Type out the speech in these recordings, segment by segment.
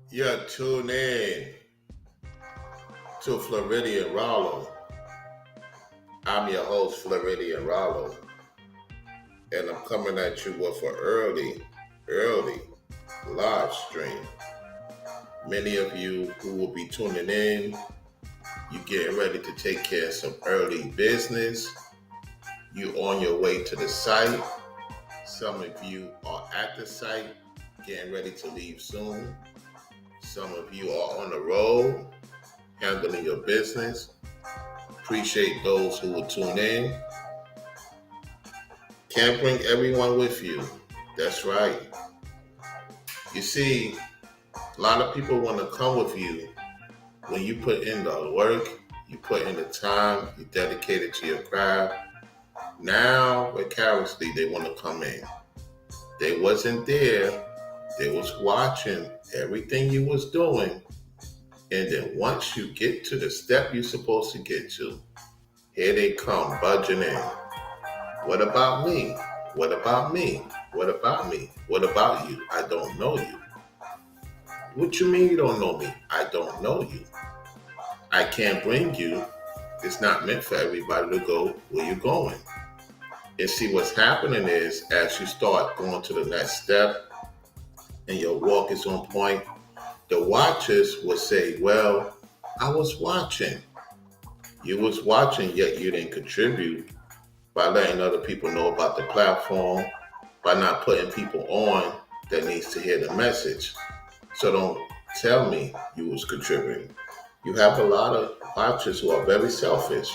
You're tuned in to Floridian Rollo. I'm your host, Floridian Rollo, and I'm coming at you with an early live stream. Many of you who will be tuning in, you getting ready to take care of some early business. You on your way to the site. Some of you are at the site, getting ready to leave soon. Some of you are on the road, handling your business. Appreciate those who will tune in. Can't bring everyone with you. That's right. You see, a lot of people want to come with you when you put in the work, you put in the time, you dedicate it to your craft. Now, vicariously, they want to come in. They wasn't there. They was watching everything you was doing. And then once you get to the step you're supposed to get to, here they come budging in. What about me? What about me? What about me? What about you? I don't know you. What you mean you don't know me? I don't know you. I can't bring you. It's not meant for everybody to go where you're going. And see what's happening is as you start going to the next step and your walk is on point, the watchers will say, well, I was watching. You was watching, yet you didn't contribute by letting other people know about the platform, by not putting people on that needs to hear the message. So don't tell me you was contributing. You have a lot of watchers who are very selfish,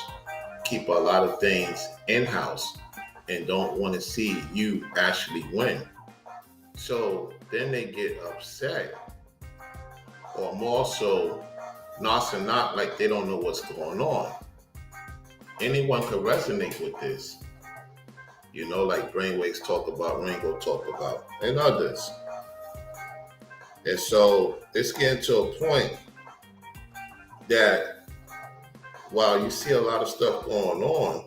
keep a lot of things in-house, and don't want to see you actually win. So then they get upset, or more so, not like they don't know what's going on. Anyone can resonate with this. Like Brainwaves talk about, Ringo talk about, and others. And so it's getting to a point that while you see a lot of stuff going on,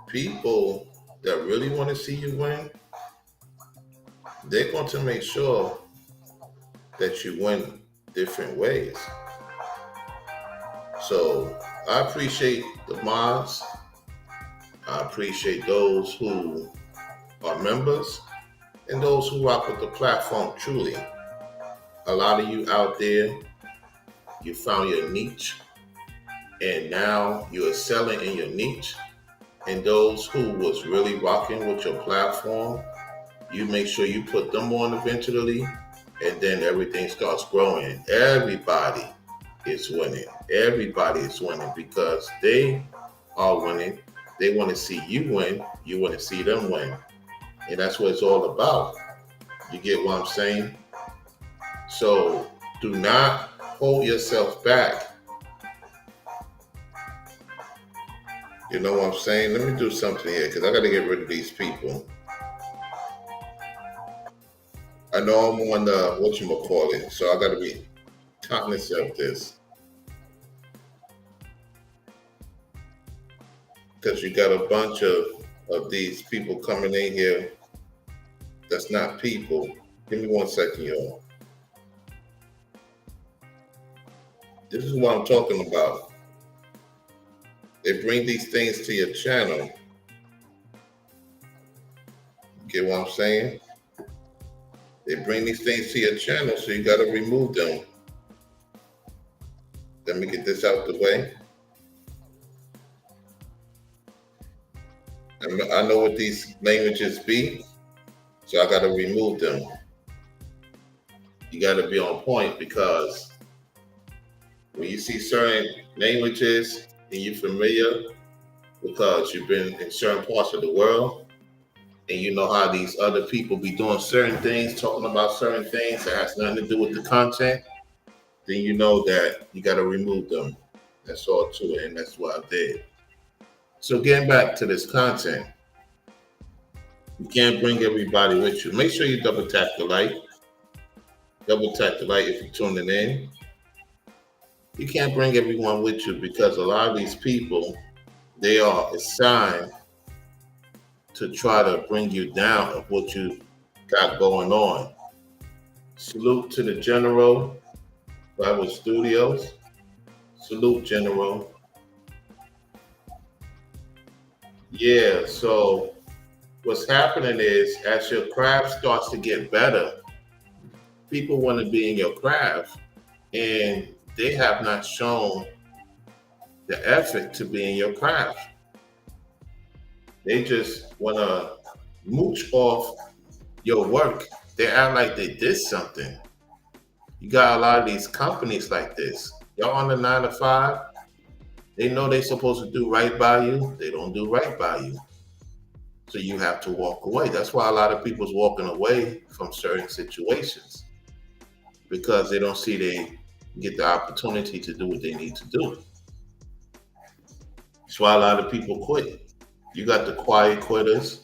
people that really want to see you win, they're going to make sure that you win different ways. So I appreciate the mods. I appreciate those who are members and those who rock with the platform truly. A lot of you out there, you found your niche and now you're excelling in your niche. And those who was really rocking with your platform, you make sure you put them on eventually, and then everything starts growing. Everybody is winning. Everybody is winning because they are winning. They want to see you win. You want to see them win. And that's what it's all about. You get what I'm saying? So do not hold yourself back. You know what I'm saying? Let me do something here because I got to get rid of these people. I know I'm on whatchamacallit, so I got to be cognizant of this. Because you got a bunch of these people coming in here that's not people. Give me 1 second, y'all. This is what I'm talking about. They bring these things to your channel. Get what I'm saying? They bring these things to your channel, so you got to remove them. Let me get this out the way. I know what these languages be, so I got to remove them. You got to be on point because when you see certain languages and you're familiar because you've been in certain parts of the world and you know how these other people be doing certain things, talking about certain things that has nothing to do with the content, then you know that you got to remove them. That's all to it, and that's what I did. So getting back to this content, you can't bring everybody with you. Make sure you double tap the like. Double tap the like if you're tuning in. You can't bring everyone with you because a lot of these people, they are assigned to try to bring you down of what you got going on. Salute to the General, Bible Studios. Salute, General. Yeah, so what's happening is as your craft starts to get better, people want to be in your craft and they have not shown the effort to be in your craft. They just want to mooch off your work. They act like they did something. You got a lot of these companies like this. Y'all on the 9 to 5, they know they're supposed to do right by you. They don't do right by you. So you have to walk away. That's why a lot of people's walking away from certain situations because they don't see they get the opportunity to do what they need to do. That's why a lot of people quit. You got the quiet quitters,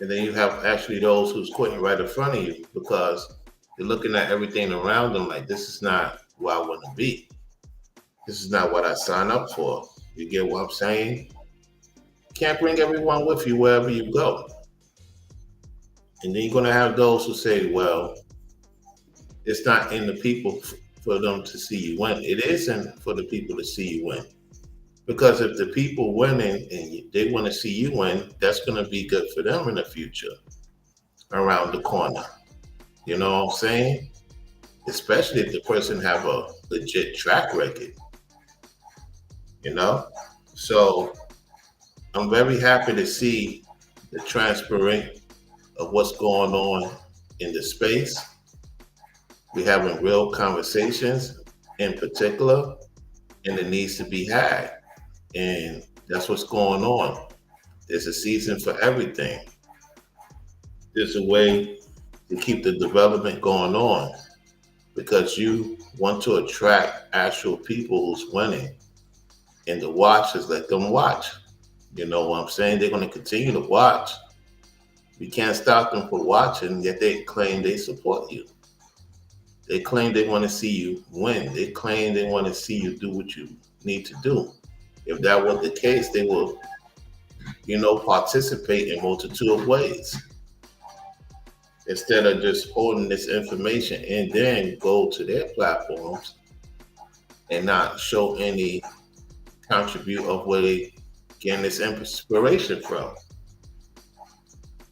and then you have actually those who's quitting right in front of you because they're looking at everything around them like this is not where I want to be. This is not what I signed up for. You get what I'm saying? Can't bring everyone with you wherever you go. And then you're going to have those who say, well, it's not in the people for them to see you win. It isn't for the people to see you win. Because if the people winning and they want to see you win, that's going to be good for them in the future around the corner. You know what I'm saying? Especially if the person have a legit track record. You know? So I'm very happy to see the transparent of what's going on in the space. We're having real conversations in particular, and it needs to be had. And that's what's going on. There's a season for everything. There's a way to keep the development going on because you want to attract actual people who's winning. And the watchers, let them watch. You know what I'm saying? They're going to continue to watch. We can't stop them from watching, yet they claim they support you. They claim they want to see you win. They claim they want to see you do what you need to do. If that was the case, they will, participate in multitude of ways. Instead of just holding this information and then go to their platforms and not show any contribute of where they getting this inspiration from.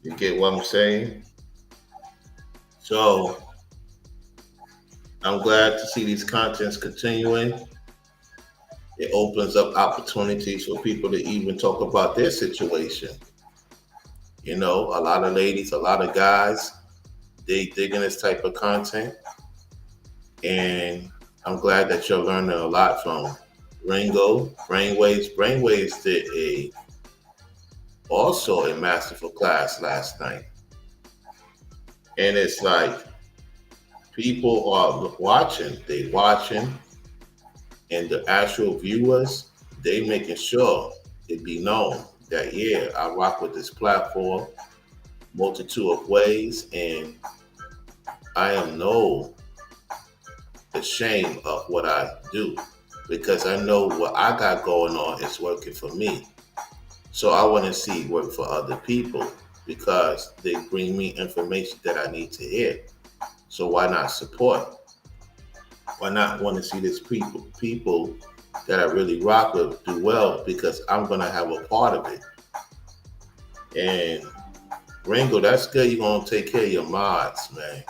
You get what I'm saying? So I'm glad to see these contents continuing. It opens up opportunities for people to even talk about their situation. A lot of ladies, a lot of guys, they digging this type of content. And I'm glad that you're learning a lot from Ringo, Brainwaves. Brainwaves did also a masterful class last night. And it's like people are watching, and the actual viewers, they making sure it be known that, yeah, I rock with this platform, multitude of ways, and I am no ashamed of what I do because I know what I got going on is working for me. So I want to see it work for other people because they bring me information that I need to hear. So why not support? Why not want to see this people that I really rock with do well because I'm going to have a part of it. And Ringo, that's good. You're going to take care of your mods, man.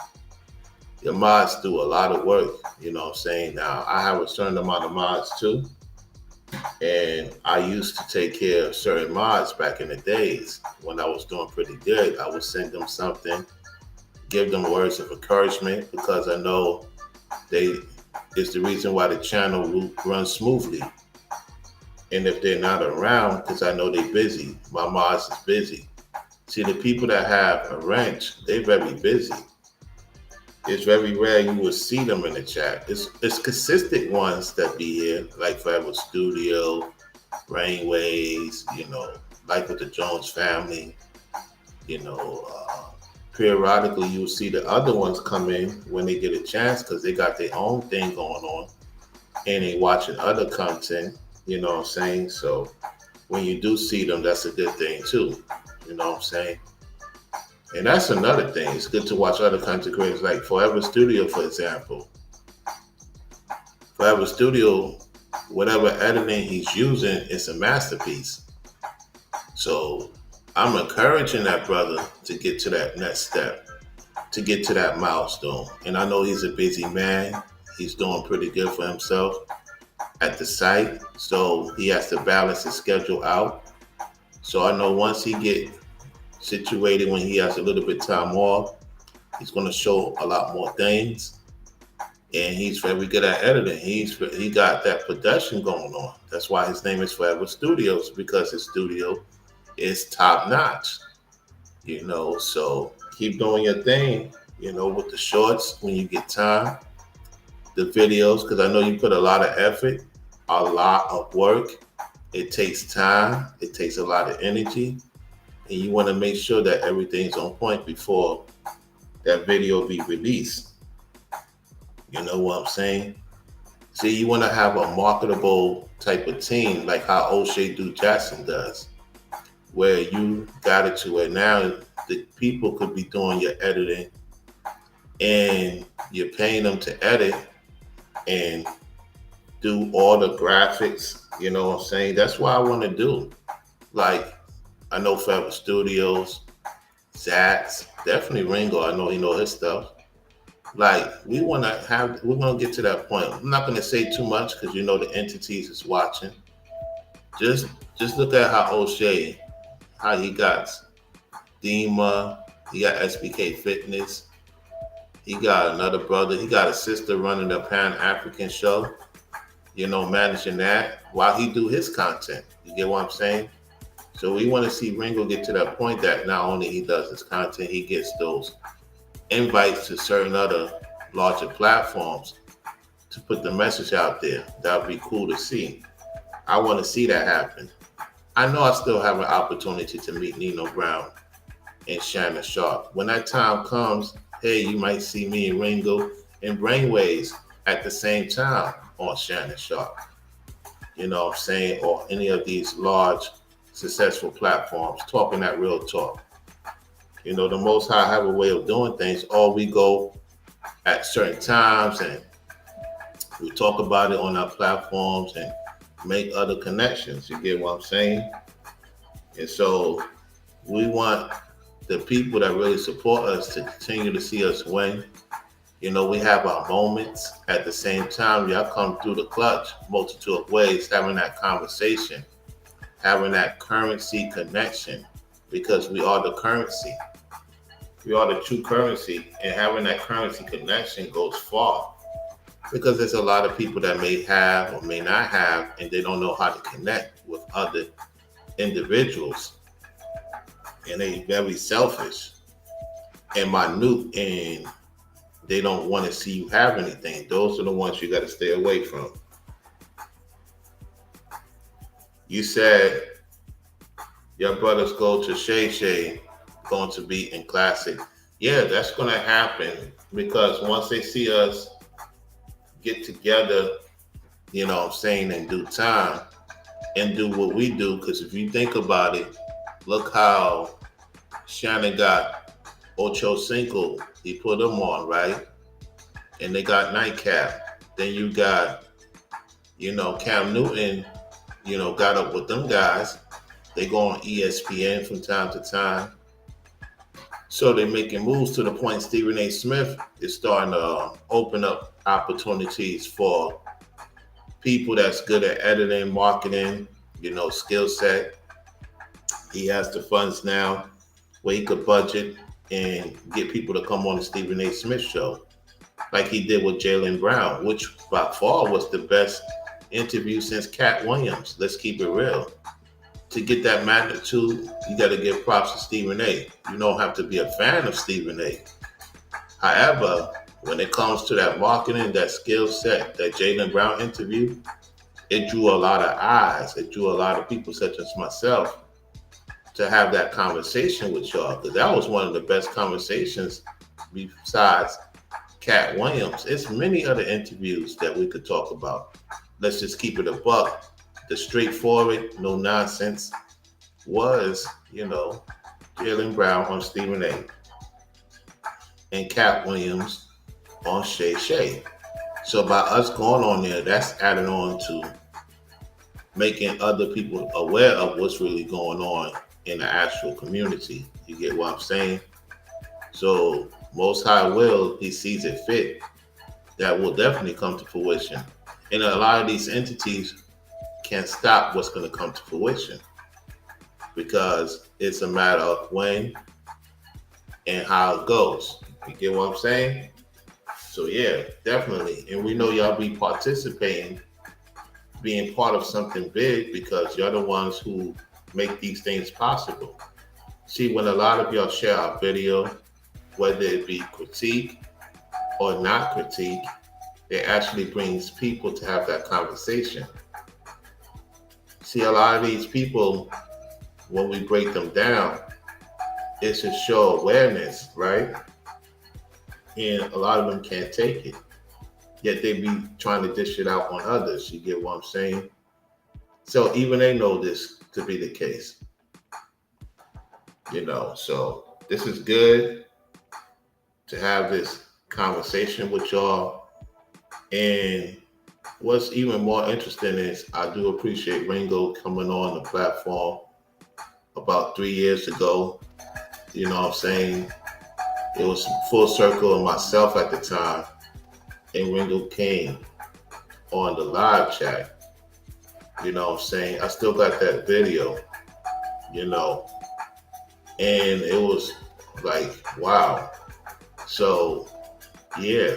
Your mods do a lot of work, you know what I'm saying? Now, I have a certain amount of mods too. And I used to take care of certain mods back in the days when I was doing pretty good. I would send them something, give them words of encouragement because I know it's the reason why the channel runs smoothly. And if they're not around, because I know they're busy, my mods is busy. See, the people that have a wrench, they're very busy. It's very rare you will see them in the chat. It's consistent ones that be here, like Forever Studio, Brainwaves, like with the Jones family. Periodically you'll see the other ones come in when they get a chance because they got their own thing going on and they watching other content, you know what I'm saying? So when you do see them, that's a good thing too, you know what I'm saying? And that's another thing. It's good to watch other content creators like Forever Studio, for example. Forever Studio, whatever editing he's using, is a masterpiece. So I'm encouraging that brother to get to that next step, to get to that milestone. And I know he's a busy man. He's doing pretty good for himself at the site. So he has to balance his schedule out. So I know once he get situated, when he has a little bit of time off, he's going to show a lot more things. And he's very good at editing. He got that production going on. That's why his name is Forever Studios, because his studio is top notch. So keep doing your thing. With the shorts when you get time, the videos, because I know you put a lot of effort, a lot of work. It takes time. It takes a lot of energy, and you want to make sure that everything's on point before that video be released. You know what I'm saying? See, you want to have a marketable type of team, like how O'Shea Duke Jackson does, where you got it to where now the people could be doing your editing and you're paying them to edit and do all the graphics. You know what I'm saying? That's what I want to do. Like, I know Forever Studios, Zats, definitely Ringo. I know he know his stuff. Like, we're gonna get to that point. I'm not gonna say too much because the entities is watching. Just look at how O'Shea, how he got Dima, he got SBK Fitness, he got another brother, he got a sister running the Pan African show, managing that while he do his content. You get what I'm saying? So we want to see Ringo get to that point that not only he does his content, he gets those invites to certain other larger platforms to put the message out there. That would be cool to see. I want to see that happen. I know I still have an opportunity to meet Nino Brown and Shannon Sharp. When that time comes, hey, you might see me and Ringo and Brainwaves at the same time on Shannon Sharp. You know what I'm saying? Or any of these large, successful platforms, talking that real talk. The Most High have a way of doing things, or we go at certain times and we talk about it on our platforms and make other connections. You get what I'm saying? And so we want the people that really support us to continue to see us win. We have our moments. At the same time, y'all come through the clutch multitude of ways, having that conversation, having that currency connection, because we are the currency. We are the true currency, and having that currency connection goes far, because there's a lot of people that may have or may not have, and they don't know how to connect with other individuals, and they very selfish and minute, and they don't want to see you have anything. Those are the ones you got to stay away from. You said your brothers go to Shay going to be in Classic. Yeah, that's going to happen, because once they see us get together, in due time, and do what we do. Because if you think about it, look how Shannon got Ocho Cinco. He put them on, right? And they got Nightcap. Then you got, Cam Newton, got up with them guys. They go on ESPN from time to time. So they're making moves to the point Stephen A. Smith is starting to open up opportunities for people that's good at editing, marketing, skill set. He has the funds now where he could budget and get people to come on the Stephen A. Smith show, like he did with Jaylen Brown, which by far was the best interview since Cat Williams. Let's keep it real. To get that magnitude, you got to give props to Stephen A. You don't have to be a fan of Stephen A. However, when it comes to that marketing, that skill set, that Jaylen Brown interview, it drew a lot of eyes. It drew a lot of people, such as myself, to have that conversation with y'all, because that was one of the best conversations besides Cat Williams. It's many other interviews that we could talk about. Let's just keep it a buck. The straightforward, no nonsense was, Jaylen Brown on Stephen A. and Cat Williams on Shay Shay. So by us going on there, that's adding on to making other people aware of what's really going on in the actual community. You get what I'm saying? So Most High will, he sees it fit, that will definitely come to fruition. And a lot of these entities can't stop what's going to come to fruition because it's a matter of when and how it goes. You get what I'm saying? So yeah, definitely. And we know y'all be participating, being part of something big because you're the ones who make these things possible. See, when a lot of y'all share our video, whether it be critique or not critique, it actually brings people to have that conversation. See, a lot of these people, when we break them down, it's to show awareness, right? And a lot of them can't take it. Yet they be trying to dish it out on others. You get what I'm saying? So even they know this to be the case. So this is good to have this conversation with y'all. And what's even more interesting is I do appreciate Ringo coming on the platform about 3 years ago. You know what I'm saying? It was full circle of myself at the time. And Ringo came on the live chat. You know what I'm saying? I still got that video, and it was like, wow. So, yeah.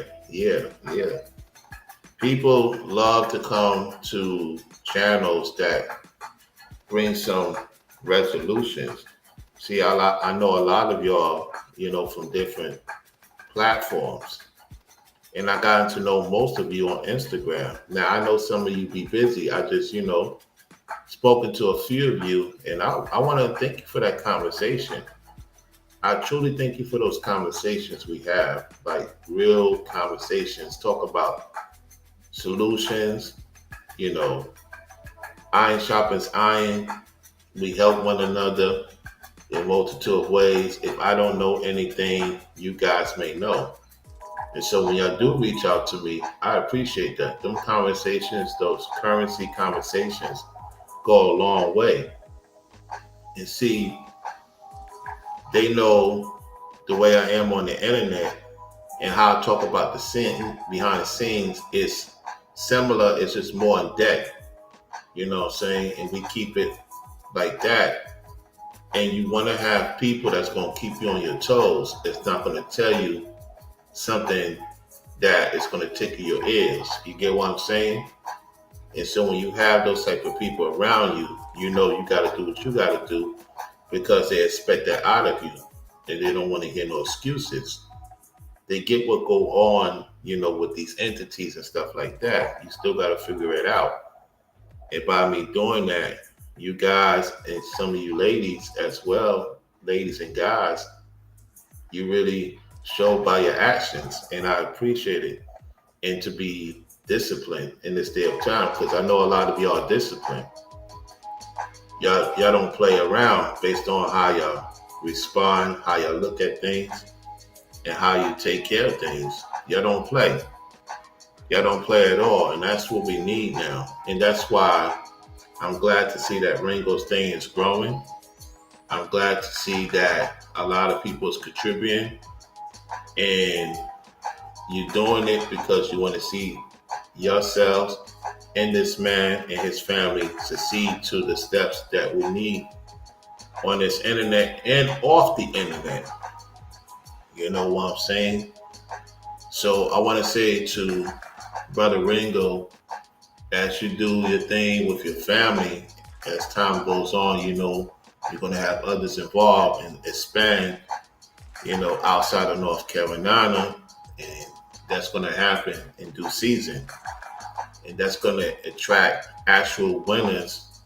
People love to come to channels that bring some resolutions. See, I know a lot of y'all, from different platforms. And I gotten to know most of you on Instagram. Now, I know some of you be busy. I just, spoken to a few of you, and I want to thank you for that conversation. I truly thank you for those conversations we have, like real conversations. Talk about solutions, iron sharpens iron. We help one another in a multitude of ways. If I don't know anything, you guys may know. And so when y'all do reach out to me, I appreciate that. Them conversations, those currency conversations, go a long way. And see, they know the way I am on the internet and how I talk about the scene behind the scenes is similar. It's just more in depth. You know what I'm saying? And we keep it like that. And you want to have people that's going to keep you on your toes. It's not going to tell you something that is going to tickle your ears. You get what I'm saying? And so when you have those type of people around you, you got to do what you got to do because they expect that out of you and they don't want to hear no excuses. They get what go on, with these entities and stuff like that. You still got to figure it out. And by me doing that, you guys and some of you ladies as well, ladies and guys, you really show by your actions, and I appreciate it. And to be disciplined in this day of time, because I know a lot of y'all are disciplined. Y'all don't play around based on how y'all respond, how y'all look at things, and how you take care of things. Y'all don't play. Y'all don't play at all, and that's what we need now. And that's why I'm glad to see that Ringo's thing is growing. I'm glad to see that a lot of people is contributing. And you're doing it because you want to see yourselves and this man and his family succeed to the steps that we need on this internet and off the internet. You know what I'm saying? So I want to say to Brother Ringo, as you do your thing with your family, as time goes on, you're going to have others involved and expand, outside of North Carolina. And that's going to happen in due season. And that's going to attract actual winners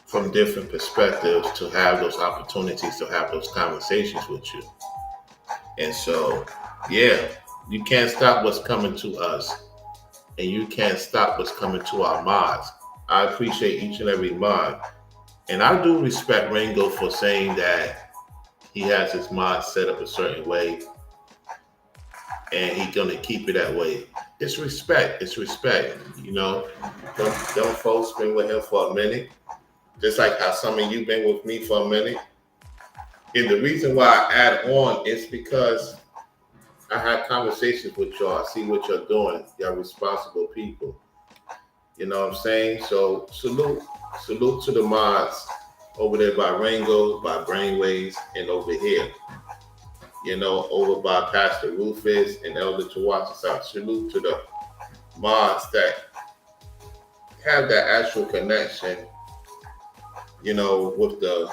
from different perspectives to have those opportunities to have those conversations with you. And so, yeah, you can't stop what's coming to us. And you can't stop what's coming to our mods. I appreciate each and every mod. And I do respect Ringo for saying that he has his mind set up a certain way and he's gonna keep it that way. It's respect. It's respect. You know, them folks been with him for a minute, just like how some of you been with me for a minute. And the reason why I add on is because I had conversations with y'all. I see what you're doing. Y'all responsible people. You know what I'm saying? So salute to the mods over there by Rango, by Brainwaves, and over here. You know, over by Pastor Rufus and Elder Tawatasa. Salute to the mods that have that actual connection, you know, with the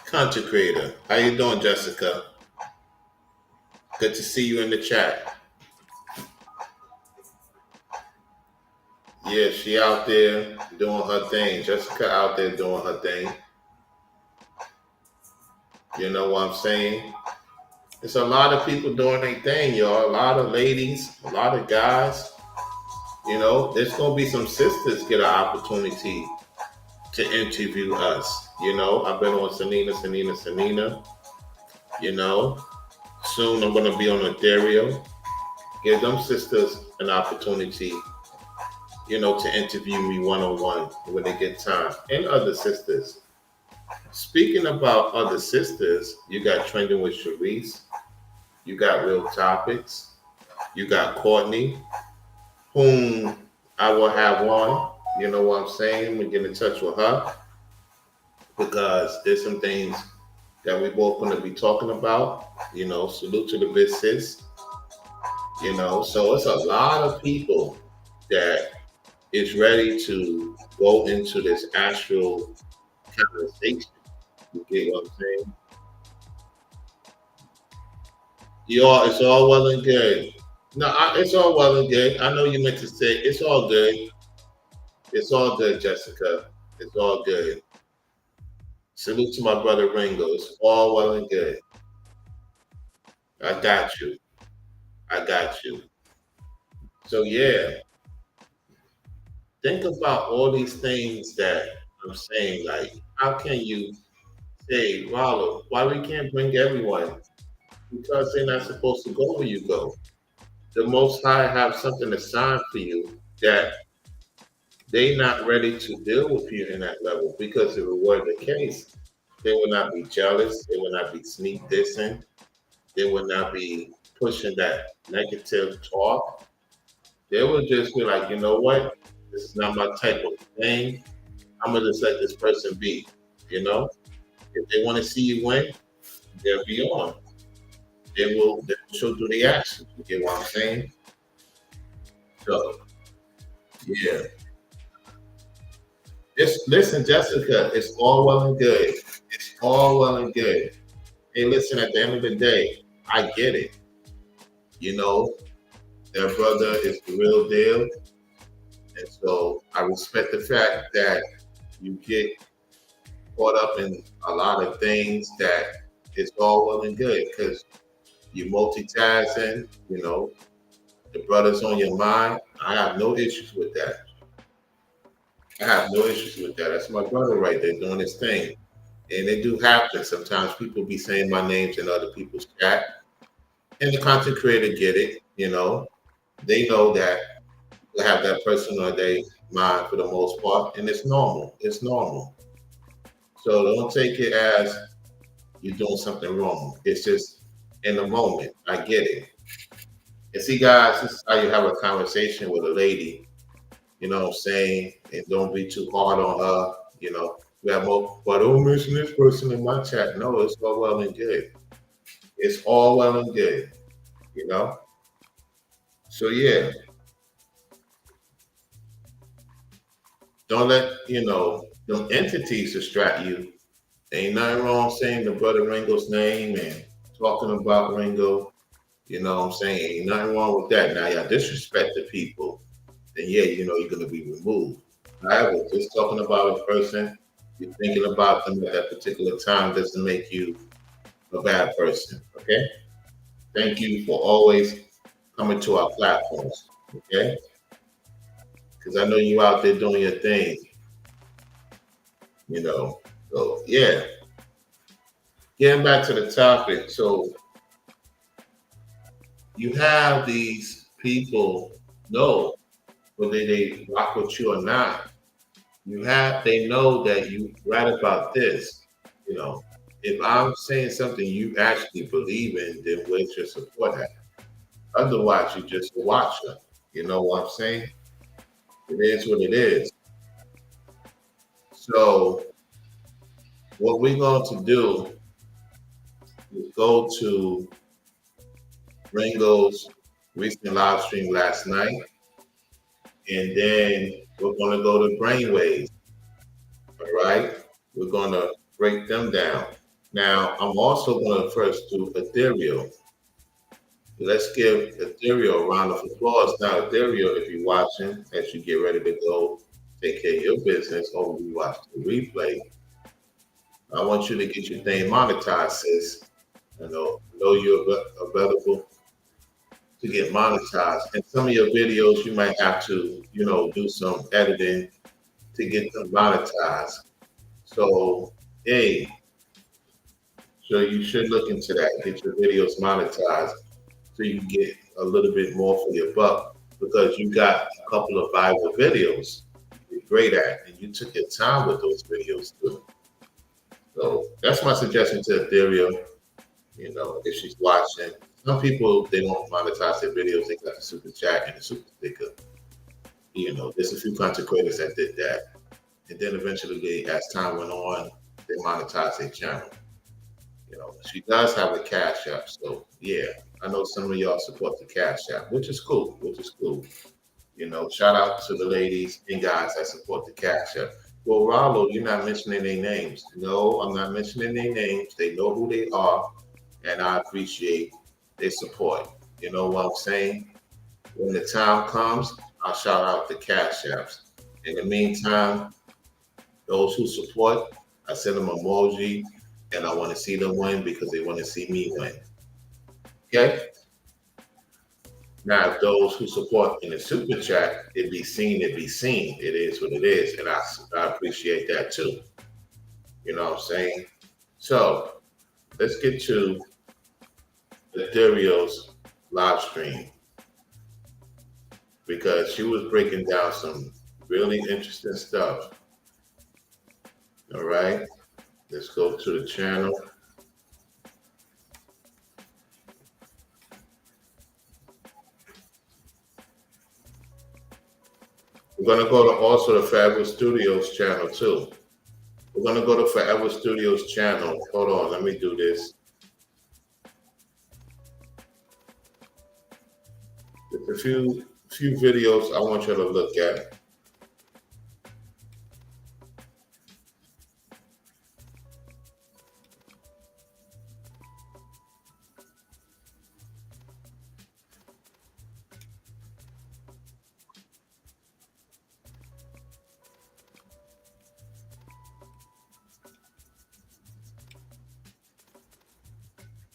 content creator. How you doing, Jessica? Good to see you in the chat. Yeah, she out there doing her thing. Jessica out there doing her thing. You know what I'm saying? It's a lot of people doing their thing, y'all. A lot of ladies, a lot of guys. You know, there's gonna be some sisters get an opportunity to interview us. You know, I've been on Sanina. You know, soon I'm gonna be on Ethereum. Give them sisters an opportunity, you know, to interview me one-on-one when they get time. And other sisters. Speaking about other sisters, you got Trending with Sharice, you got Real Topics, you got Courtney, whom I will have on. You know what I'm saying? We get in touch with her because there's some things that we both going to be talking about. You know, salute to the big sis. You know, so it's a lot of people that is ready to go into this actual conversation. You get what I'm saying? It's all well and good. No, it's all well and good. I know you meant to say it's all good. It's all good, Jessica. It's all good. Salute to my brother Ringo. It's all well and good. I got you. I got you. So yeah, think about all these things that I'm saying. Like, how can you say, Rollo, why we can't bring everyone? Because they're not supposed to go where you go. The Most High have something assigned for you that they not ready to deal with you in that level. Because if it were the case, they will not be jealous. They will not be sneak dissing. They will not be pushing that negative talk. They will just be like, you know what? This is not my type of thing. I'm gonna just let this person be. You know, if they want to see you win, they'll be on. They will show through the action. You get what I'm saying? So yeah. Just listen, Jessica, it's all well and good. It's all well and good. Hey, listen, at the end of the day, I get it. You know, their brother is the real deal. And so I respect the fact that you get caught up in a lot of things that it's all well and good because you multitasking, you know, the brother's on your mind. I have no issues with that. I have no issues with that. That's my brother right there doing his thing. And it do happen. Sometimes people be saying my names in other people's chat. And the content creator get it, you know. They know that they have that person on their mind for the most part, and it's normal. It's normal. So don't take it as you're doing something wrong. It's just in the moment. I get it. And see, guys, this is how you have a conversation with a lady. You know what I'm saying? And don't be too hard on her. You know, we have more, but don't mention this person in my chat. No, it's all well and good. It's all well and good. You know? So yeah, don't let, you know, them entities distract you. Ain't nothing wrong saying the brother Ringo's name and talking about Ringo. You know what I'm saying? Ain't nothing wrong with that. Now, y'all disrespect the people, then yeah, you know, you're going to be removed. However, just talking about a person, you're thinking about them at that particular time doesn't make you a bad person. Okay? Thank you for always coming to our platforms. Okay? Because I know you out there doing your thing. You know, so yeah. Getting back to the topic, so You have these people know whether they rock with you or not. They know that you right about this. You know, if I'm saying something you actually believe in, then where's your support at? Otherwise, you just a watcher. You know what I'm saying? It is what it is. So what we're going to do is go to Ringo's recent live stream last night, and then we're going to go to Brainwaves. All right, we're going to break them down. Now, I'm also going to first do Ethereal. Let's give Ethereal a round of applause. Now, Ethereal, if you're watching, as you get ready to go take care of your business or you watch the replay, I want you to get your thing monetized, sis. I know you're available to get monetized. And some of your videos, you might have to, do some editing to get them monetized. So, hey, so you should look into that. Get your videos monetized so you can get a little bit more for your buck because you got a couple of viral videos you're great at, and you took your time with those videos too. So that's my suggestion to Ethereum. If she's watching, some people they don't monetize their videos. They got the super chat and the super sticker. There's a few content creators that did that, and then eventually, as time went on, they monetized their channel. She does have a cash app, so yeah, I know some of y'all support the cash app, which is cool. Shout out to the ladies and guys that support the cash app. Well, Rollo, you're not mentioning their names. No, I'm not mentioning their names. They know who they are, and I appreciate their support. You know what I'm saying? When the time comes, I'll shout out the cash apps. In the meantime, those who support, I send them emoji, and I want to see them win because they want to see me win. Okay? Now, if those who support in the super chat, it be seen, it be seen. It is what it is, and I appreciate that too. You know what I'm saying? So let's get to Ethereal's live stream because she was breaking down some really interesting stuff. All right, let's go to the channel. We're going to go to also the Forever Studios channel too. We're going to go to Forever Studios channel. Hold on, let me do this. There's a few videos I want you to look at.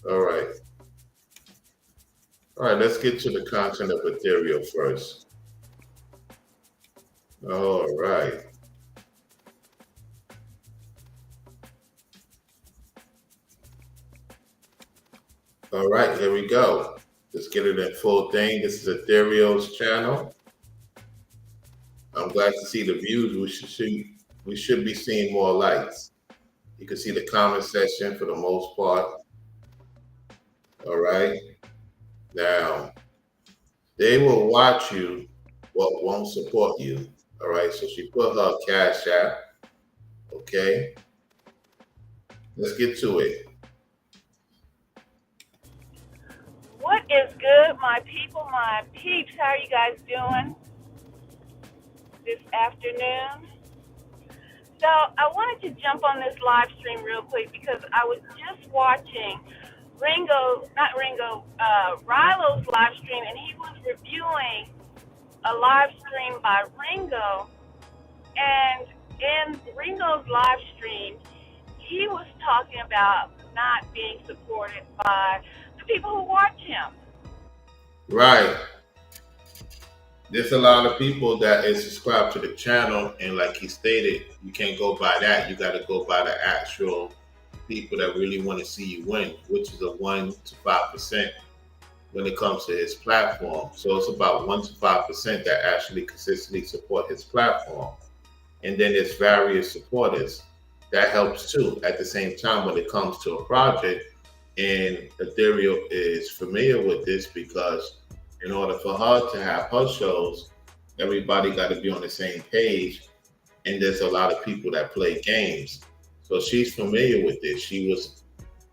All right. All right, let's get to the content of Ethereal first. All right. All right, here we go. Let's get it in full thing. This is Ethereal's channel. I'm glad to see the views. We should be seeing more likes. You can see the comment section for the most part. All right. Now, they will watch you, but won't support you. All right. So she put her cash app. Okay. Let's get to it. What is good, my people, my peeps? How are you guys doing this afternoon? So I wanted to jump on this live stream real quick because I was just watching Rilo's live stream, and he was reviewing a live stream by Ringo. And in Ringo's live stream, he was talking about not being supported by the people who watch him. Right. There's a lot of people that is subscribed to the channel, and like he stated, you can't go by that. You got to go by the actual people that really want to see you win, which is a 1 to 5%. when it comes to his platform. So it's about 1 to 5% that actually consistently support his platform. And then there's various supporters. That helps too. At the same time, when it comes to a project, and Ethereal is familiar with this because in order for her to have her shows, everybody got to be on the same page. And there's a lot of people that play games. So she's familiar with this. She was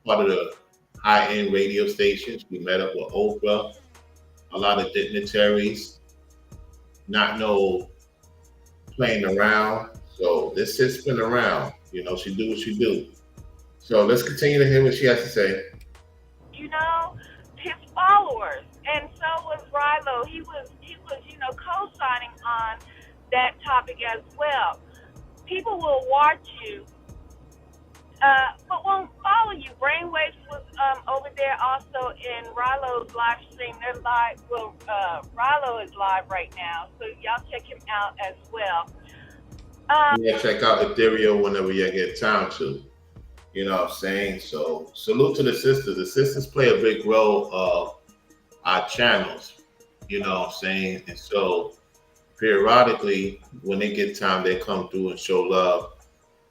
part of the high end radio stations. We met up with Oprah, a lot of dignitaries, not no playing around. So this shit's been around. You know, she do what she do. So let's continue to hear what she has to say. You know, his followers, and so was Rilo. He was, co-signing on that topic as well. People will watch you, but won't follow you. Brainwaves was over there also in Rilo's live stream. They're live. Well, Rilo is live right now, so y'all check him out as well. Yeah, check out Ethereal whenever you get time to. You know what I'm saying? So salute to the sisters. The sisters play a big role of our channels. You know what I'm saying? And so periodically, when they get time, they come through and show love.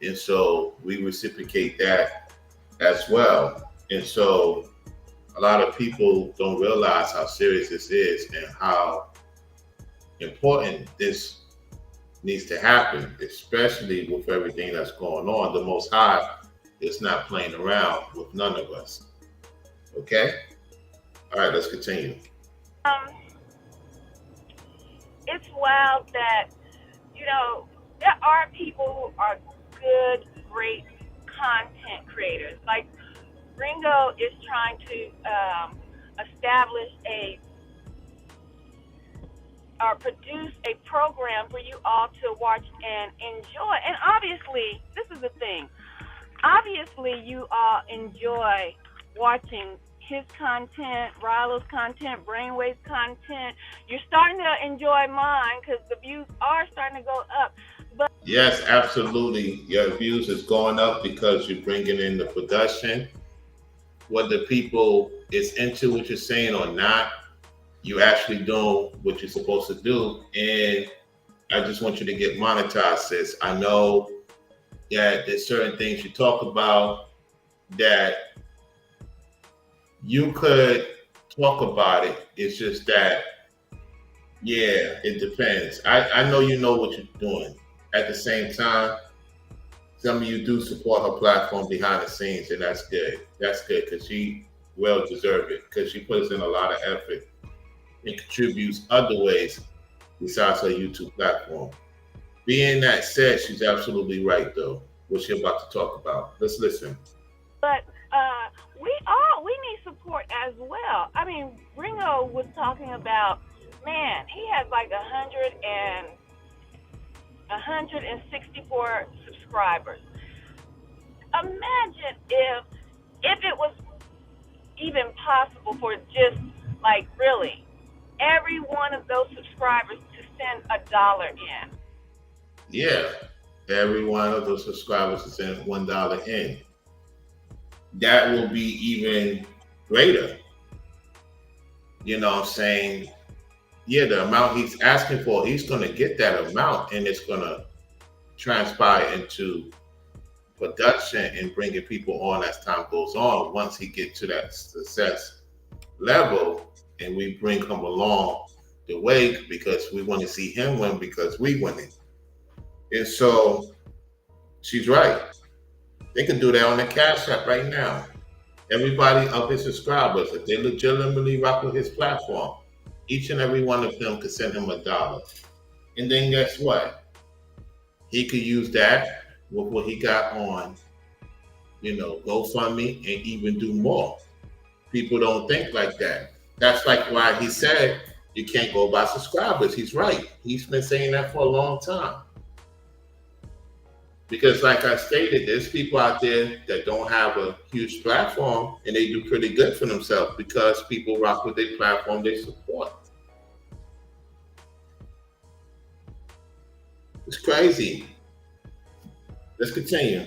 And so we reciprocate that as well. And so a lot of people don't realize how serious this is and how important this needs to happen, especially with everything that's going on. The Most High is not playing around with none of us. Okay? All right, let's continue. It's wild that, there are people who are good, great content creators. Like Ringo is trying to establish or produce a program for you all to watch and enjoy. And obviously, this is the thing. Obviously, you all enjoy watching his content, Rilo's content, Brainwave's content. You're starting to enjoy mine because the views are starting to go up. But yes, absolutely. Your views is going up because you're bringing in the production. Whether people is into what you're saying or not, you actually doing what you're supposed to do. And I just want you to get monetized, sis. I know that there's certain things you talk about that you could talk about it. It's just that, yeah, it depends. I know you know what you're doing. At the same time, some of you do support her platform behind the scenes, and that's good. That's good because she well deserved it because she puts in a lot of effort and contributes other ways besides her YouTube platform. Being that said, she's absolutely right though. What she's about to talk about. Let's listen. we need support as well. I mean, Ringo was talking about, man, he has like 164 subscribers. Imagine if it was even possible for just like really every one of those subscribers to send $1 in. Yeah, every one of those subscribers to send $1 in. That will be even greater. You know what I'm saying? Yeah, the amount he's asking for, he's going to get that amount and it's going to transpire into production and bringing people on as time goes on. Once he gets to that success level and we bring him along the way because we want to see him win because we winning. And so she's right. They can do that on the Cash App right now. Everybody of his subscribers, if they legitimately rock with his platform, each and every one of them could send him $1. And then guess what? He could use that with what he got on, GoFundMe and even do more. People don't think like that. That's like why he said you can't go by subscribers. He's right. He's been saying that for a long time. Because like I stated, there's people out there that don't have a huge platform and they do pretty good for themselves because people rock with their platform they support. It's crazy. Let's continue.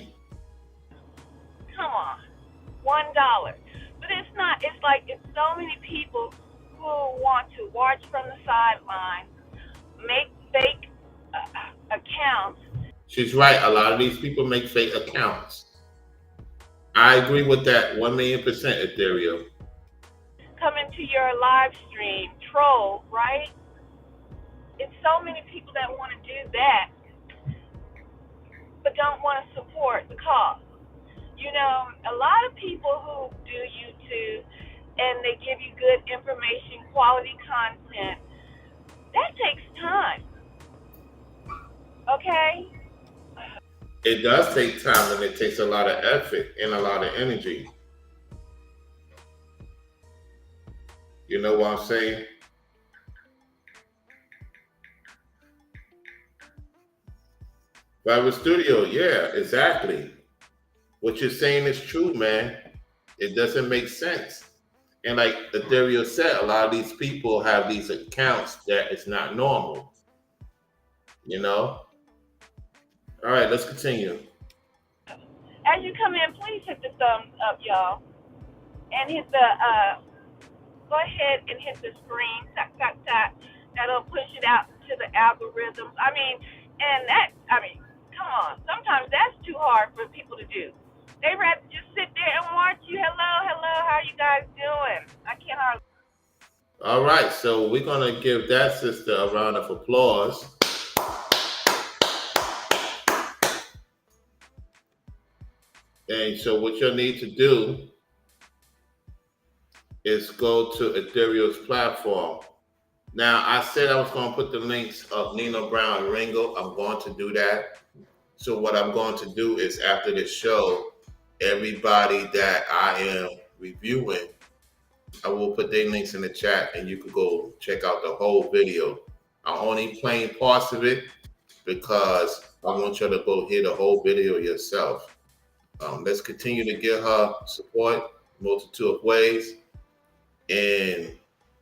Come on, $1. But it's not. It's like it's so many people who want to watch from the sidelines, make fake accounts. She's right. A lot of these people make fake accounts. I agree with that 1,000,000%, Ethereum. Come into your live stream, troll, right? It's so many people that want to do that, but don't want to support the cause. You know, a lot of people who do YouTube and they give you good information, quality content, that takes time. Okay? It does take time and it takes a lot of effort and a lot of energy. You know what I'm saying? Private studio, yeah, exactly. What you're saying is true, man. It doesn't make sense. And like Ethereum said, a lot of these people have these accounts that is not normal. You know? All right, let's continue. As you come in, please hit the thumbs up, y'all. And hit the, go ahead and hit the screen, tap, tap, tap. That'll push it out to the algorithms. Come on. Sometimes that's too hard for people to do. They rather just sit there and watch you. Hello, how are you guys doing? I can't hardly. All right, so we're going to give that sister a round of applause. And so what you'll need to do is go to Ethereum's platform. Now, I said I was going to put the links of Nino Brown and Ringo. I'm going to do that. So what I'm going to do is after this show, everybody that I am reviewing, I will put their links in the chat and you can go check out the whole video. I'm only playing parts of it because I want you to go hear the whole video yourself. Let's continue to give her support, multitude of ways, and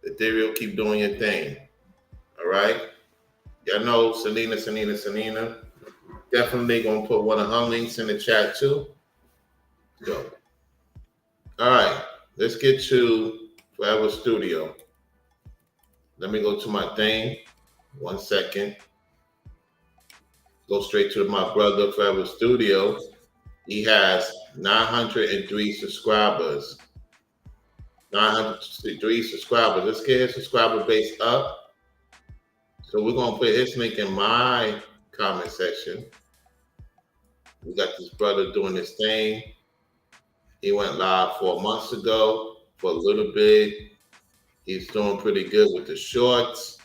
Ethereum, keep doing your thing. All right? Y'all know Selena. Definitely gonna put one of her links in the chat too. Go. All right, let's get to Forever Studio. Let me go to my thing. 1 second. Go straight to my brother Forever Studio. He has 903 subscribers. 903 subscribers. Let's get his subscriber base up. So we're gonna put his link in my comment section. We got this brother doing this thing. He went live 4 months ago for a little bit. He's doing pretty good with the shorts.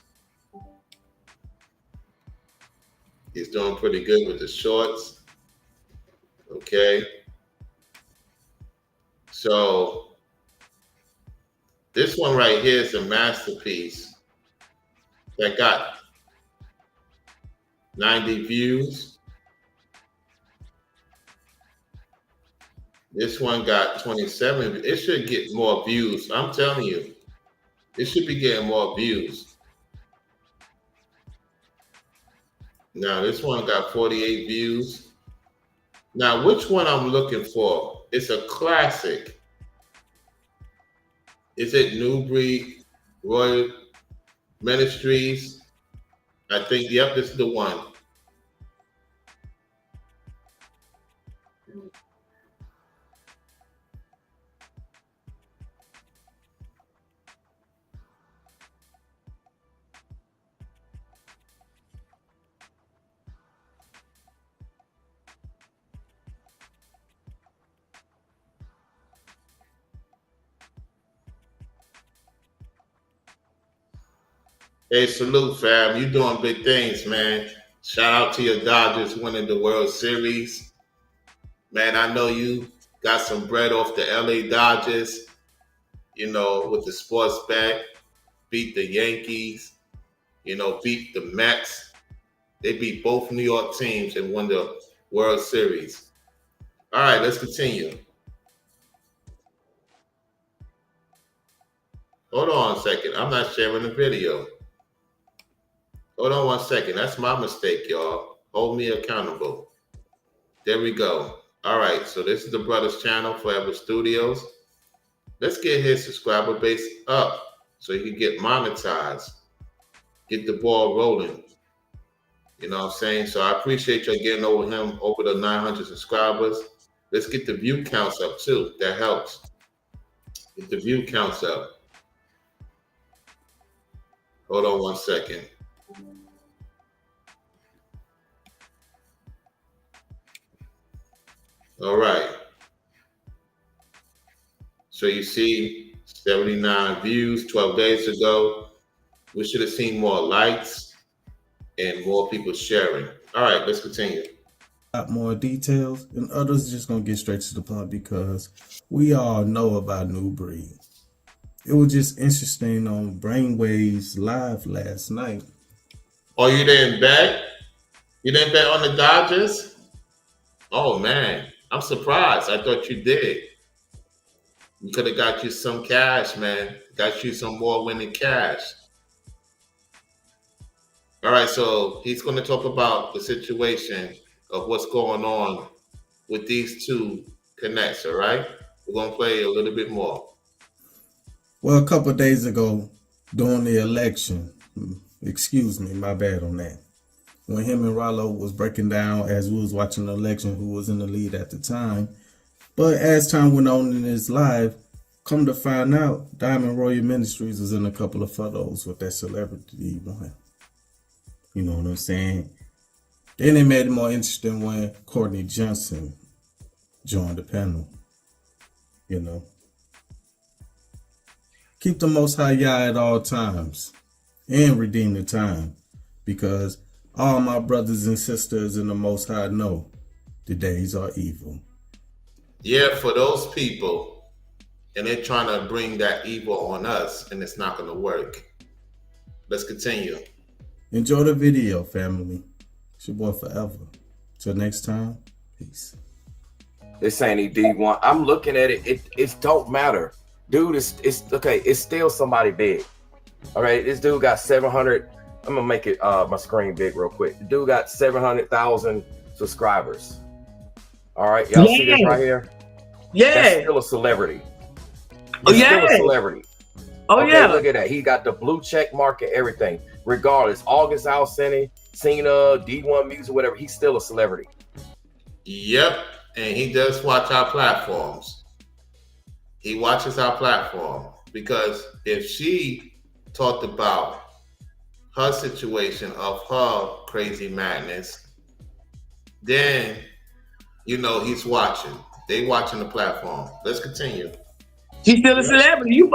Okay. So this one right here is a masterpiece that got 90 views. This one got 27. It should get more views. I'm telling you, it should be getting more views. Now, this one got 48 views. Now, which one I'm looking for? It's a classic. Is it New Breed Royal Ministries? I think, yep, this is the one. Hey, salute, fam. You doing big things, man. Shout out to your Dodgers winning the World Series. Man, I know you got some bread off the LA Dodgers, you know, with the sports bet. Beat the Yankees, you know, beat the Mets. They beat both New York teams and won the World Series. All right, let's continue. Hold on a second. I'm not sharing the video. Hold on 1 second. That's my mistake, y'all. Hold me accountable. There we go. All right. So this is the brother's channel, Forever Studios. Let's get his subscriber base up. so he can get monetized, get the ball rolling. You know what I'm saying? So I appreciate you getting over him over the 900 subscribers. Let's get the view counts up too. That helps. Get the view counts up. Hold on 1 second. All right. So you see 79 views 12 days ago. We should have seen more likes and more people sharing. All right, let's continue. More details, and others just gonna get straight to the point because we all know about New Breed. It was just interesting on Brainwaves Live last night. Oh, you didn't bet? You didn't bet on the Dodgers? Oh man, I'm surprised. I thought you did. You could have got you some cash, man. Got you some more winning cash. All right, so he's going to talk about the situation of what's going on with these two connects, all right? We're going to play a little bit more. Well, a couple of days ago, during the election, excuse me, my bad on that, when him and Rollo was breaking down as we was watching the election who was in the lead at the time, but as time went on in his live, come to find out, Diamond Royal Ministries was in a couple of photos with that celebrity one. You know what I'm saying? Then it made it more interesting when Courtney Johnson joined the panel. You know. Keep the Most High Yah at all times and redeem the time, because all my brothers and sisters in the Most High know the days are evil. Yeah, for those people, and they're trying to bring that evil on us, and it's not going to work. Let's continue. Enjoy the video, family. It's your boy Forever. Till next time, peace. This ain't D1. I'm looking at it. It don't matter. Dude, it's okay. It's still somebody big. All right. This dude got 700. I'm going to make it my screen big real quick. The dude got 700,000 subscribers. All right. Y'all see this right here? Yeah. That's still a celebrity. Oh, He's yeah. still a celebrity. Oh, okay, yeah. Look at that. He got the blue check mark and everything. Regardless, August Alsina, Cena, D1 Music, whatever, he's still a celebrity. Yep, and he does watch our platforms. He watches our platform because if she talked about her situation of her crazy madness, then, you know, he's watching. They watching the platform. Let's continue. She's still a celebrity. You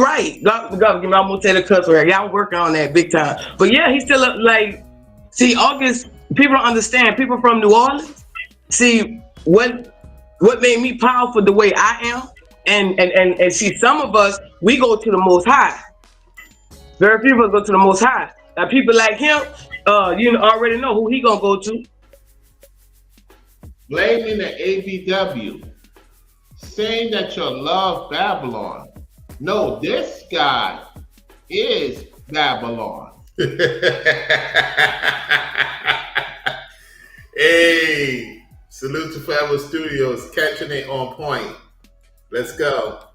right. I'm gonna say the cuss word. Y'all working on that big time. But yeah, he's still like. See, August. People don't understand. People from New Orleans. See what made me powerful the way I am, and see, some of us we go to the Most High. Very few of us go to the Most High. Now people like him, you already know who he gonna go to. Blaming the ABW. Saying that you love Babylon. No, this guy is Babylon. Hey, salute to Forever Studios, catching it on point. Let's go.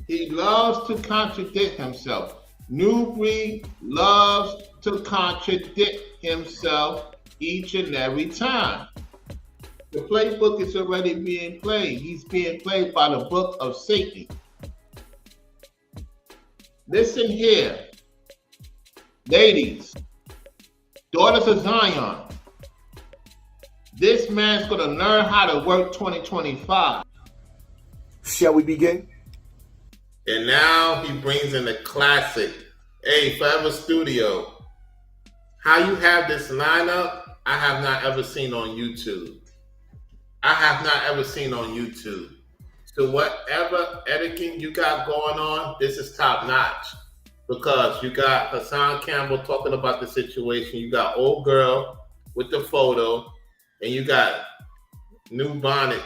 He loves to contradict himself. New Breed loves to contradict himself each and every time. The playbook is already being played. He's being played by the book of Satan. Listen here. Ladies, daughters of Zion, this man's going to learn how to work 2025. Shall we begin? And now he brings in the classic. Hey, Forever Studio, how you have this lineup, I have not ever seen on YouTube. I have not ever seen on YouTube. So whatever editing you got going on, this is top notch. Because you got Hassan Campbell talking about the situation. You got old girl with the photo. And you got new bonnet.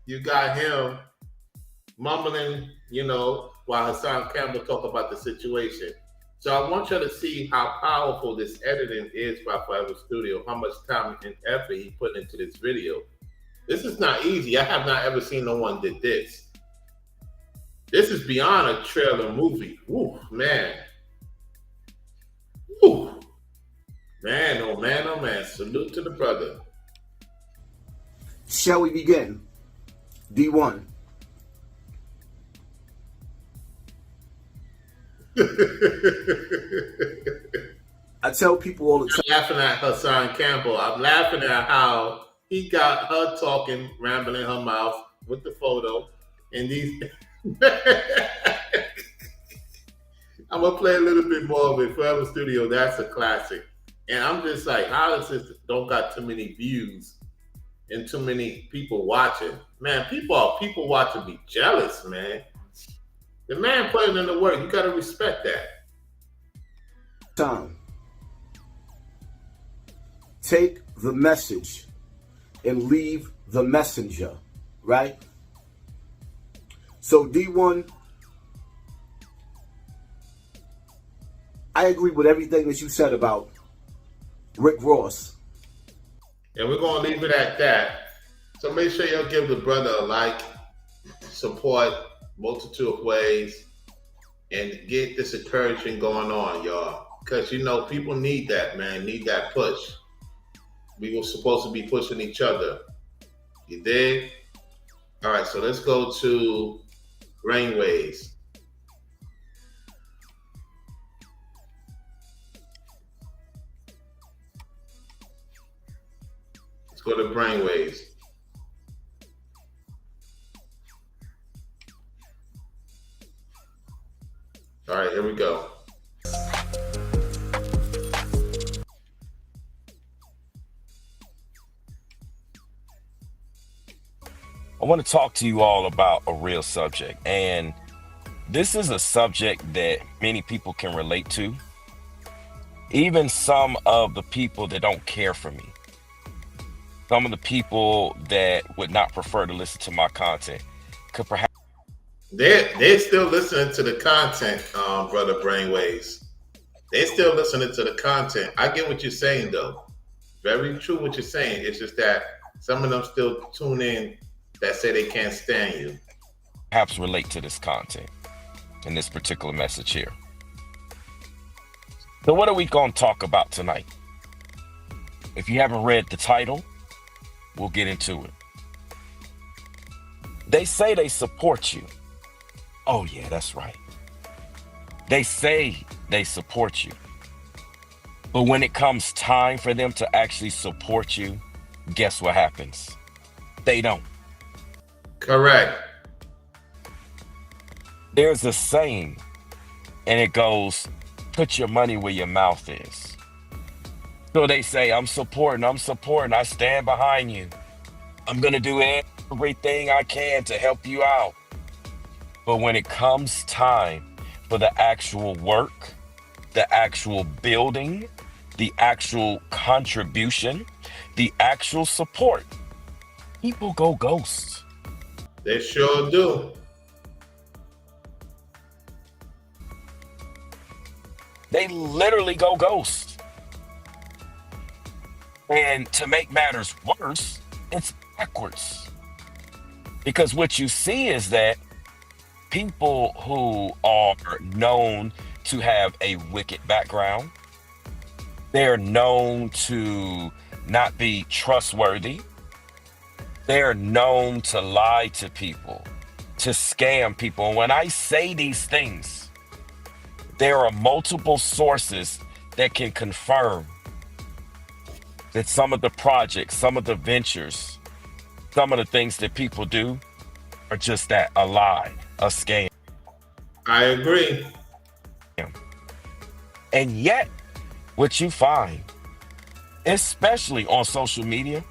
You got him mumbling, you know, while Hassan Campbell talk about the situation. So I want you to see how powerful this editing is by Forever Studio, how much time and effort he put into this video. This is not easy. I have not ever seen no one did this. This is beyond a trailer movie. Woo, man. Woo. Man, oh man, oh man. Salute to the brother. Shall we begin? D1. I tell people all the time. I'm laughing at Hassan Campbell. I'm laughing at how he got her talking, rambling her mouth with the photo. And these. I'm going to play a little bit more of it. Forever Studio, that's a classic. And I'm just like, how does this don't got too many views and too many people watching? Man, people watching be jealous, man. The man putting in the work. You got to respect that. Time. Take the message and leave the messenger, right? So D1, I agree with everything that you said about Rick Ross. And we're going to leave it at that. So make sure you'll give the brother a like, support, multitude of ways, and get this encouragement going on, y'all. Because, you know, people need that, man. Need that push. We were supposed to be pushing each other. You dig? All right, so let's go to Brainwaves. Let's go to Brainwaves. All right, here we go. I want to talk to you all about a real subject. And this is a subject that many people can relate to. Even some of the people that don't care for me. Some of the people that would not prefer to listen to my content could perhaps. They're still listening to the content, brother Brainwaves. They're still listening to the content. I get what you're saying, though. Very true what you're saying. It's just that some of them still tune in that say they can't stand you. Perhaps relate to this content and this particular message here. So what are we going to talk about tonight? If you haven't read the title, we'll get into it. They say they support you. Oh yeah, that's right. They say they support you. But when it comes time for them to actually support you, guess what happens? They don't. Correct. There's a saying, and it goes, put your money where your mouth is. So they say, I'm supporting, I stand behind you. I'm going to do everything I can to help you out. But when it comes time for the actual work, the actual building, the actual contribution, the actual support, people go ghost. They sure do. They literally go ghost. And to make matters worse, it's backwards. Because what you see is that people who are known to have a wicked background, they're known to not be trustworthy. They're known to lie to people, to scam people. And when I say these things, there are multiple sources that can confirm that some of the projects, some of the ventures, some of the things that people do are just that, a lie, a scam. I agree. And yet, what you find, especially on social media,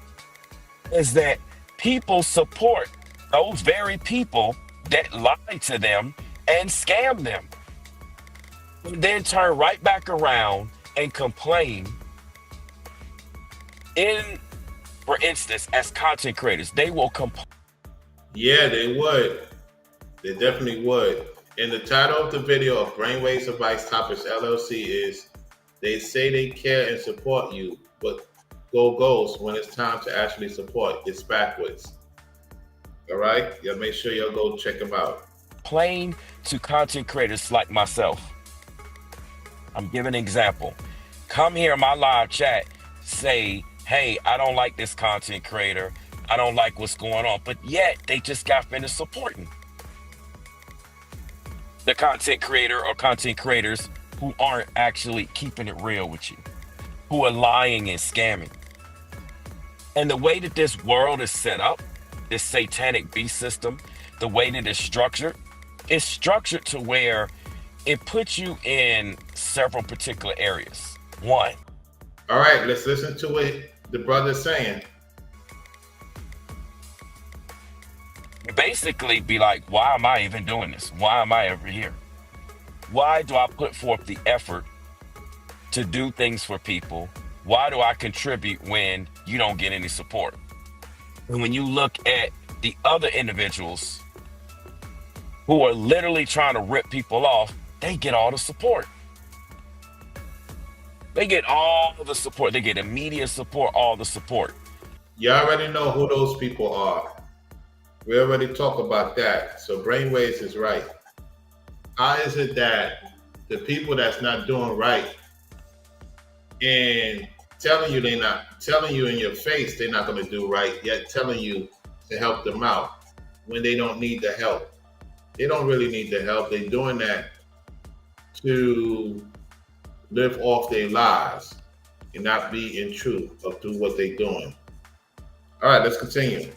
is that people support those very people that lie to them and scam them. And then turn right back around and complain. For instance, as content creators, they will complain. Yeah, they would. They definitely would. And the title of the video of Brainwaves Advice Topics LLC is they say they care and support you, but go ghost when it's time to actually support. It's backwards. All right? Y'all make sure y'all go check them out. Plain to content creators like myself. I'm giving an example. Come here in my live chat, say, hey, I don't like this content creator. I don't like what's going on. But yet they just got finished supporting the content creator or content creators who aren't actually keeping it real with you, who are lying and scamming. And the way that this world is set up, this satanic beast system, the way that it's structured to where it puts you in several particular areas. One. All right, let's listen to what the brother's saying. Basically be like, why am I even doing this? Why am I ever here? Why do I put forth the effort to do things for people? Why do I contribute when you don't get any support? And when you look at the other individuals who are literally trying to rip people off, they get all the support. They get all the support. They get immediate support, all the support. You already know who those people are. We already talked about that. So Brainwaves is right. How is it that the people that's not doing right and telling you in your face they're not going to do right, yet telling you to help them out when they don't need the help? They don't really need the help. They're doing that to live off their lives and not be in truth of do what they're doing. All right, let's continue.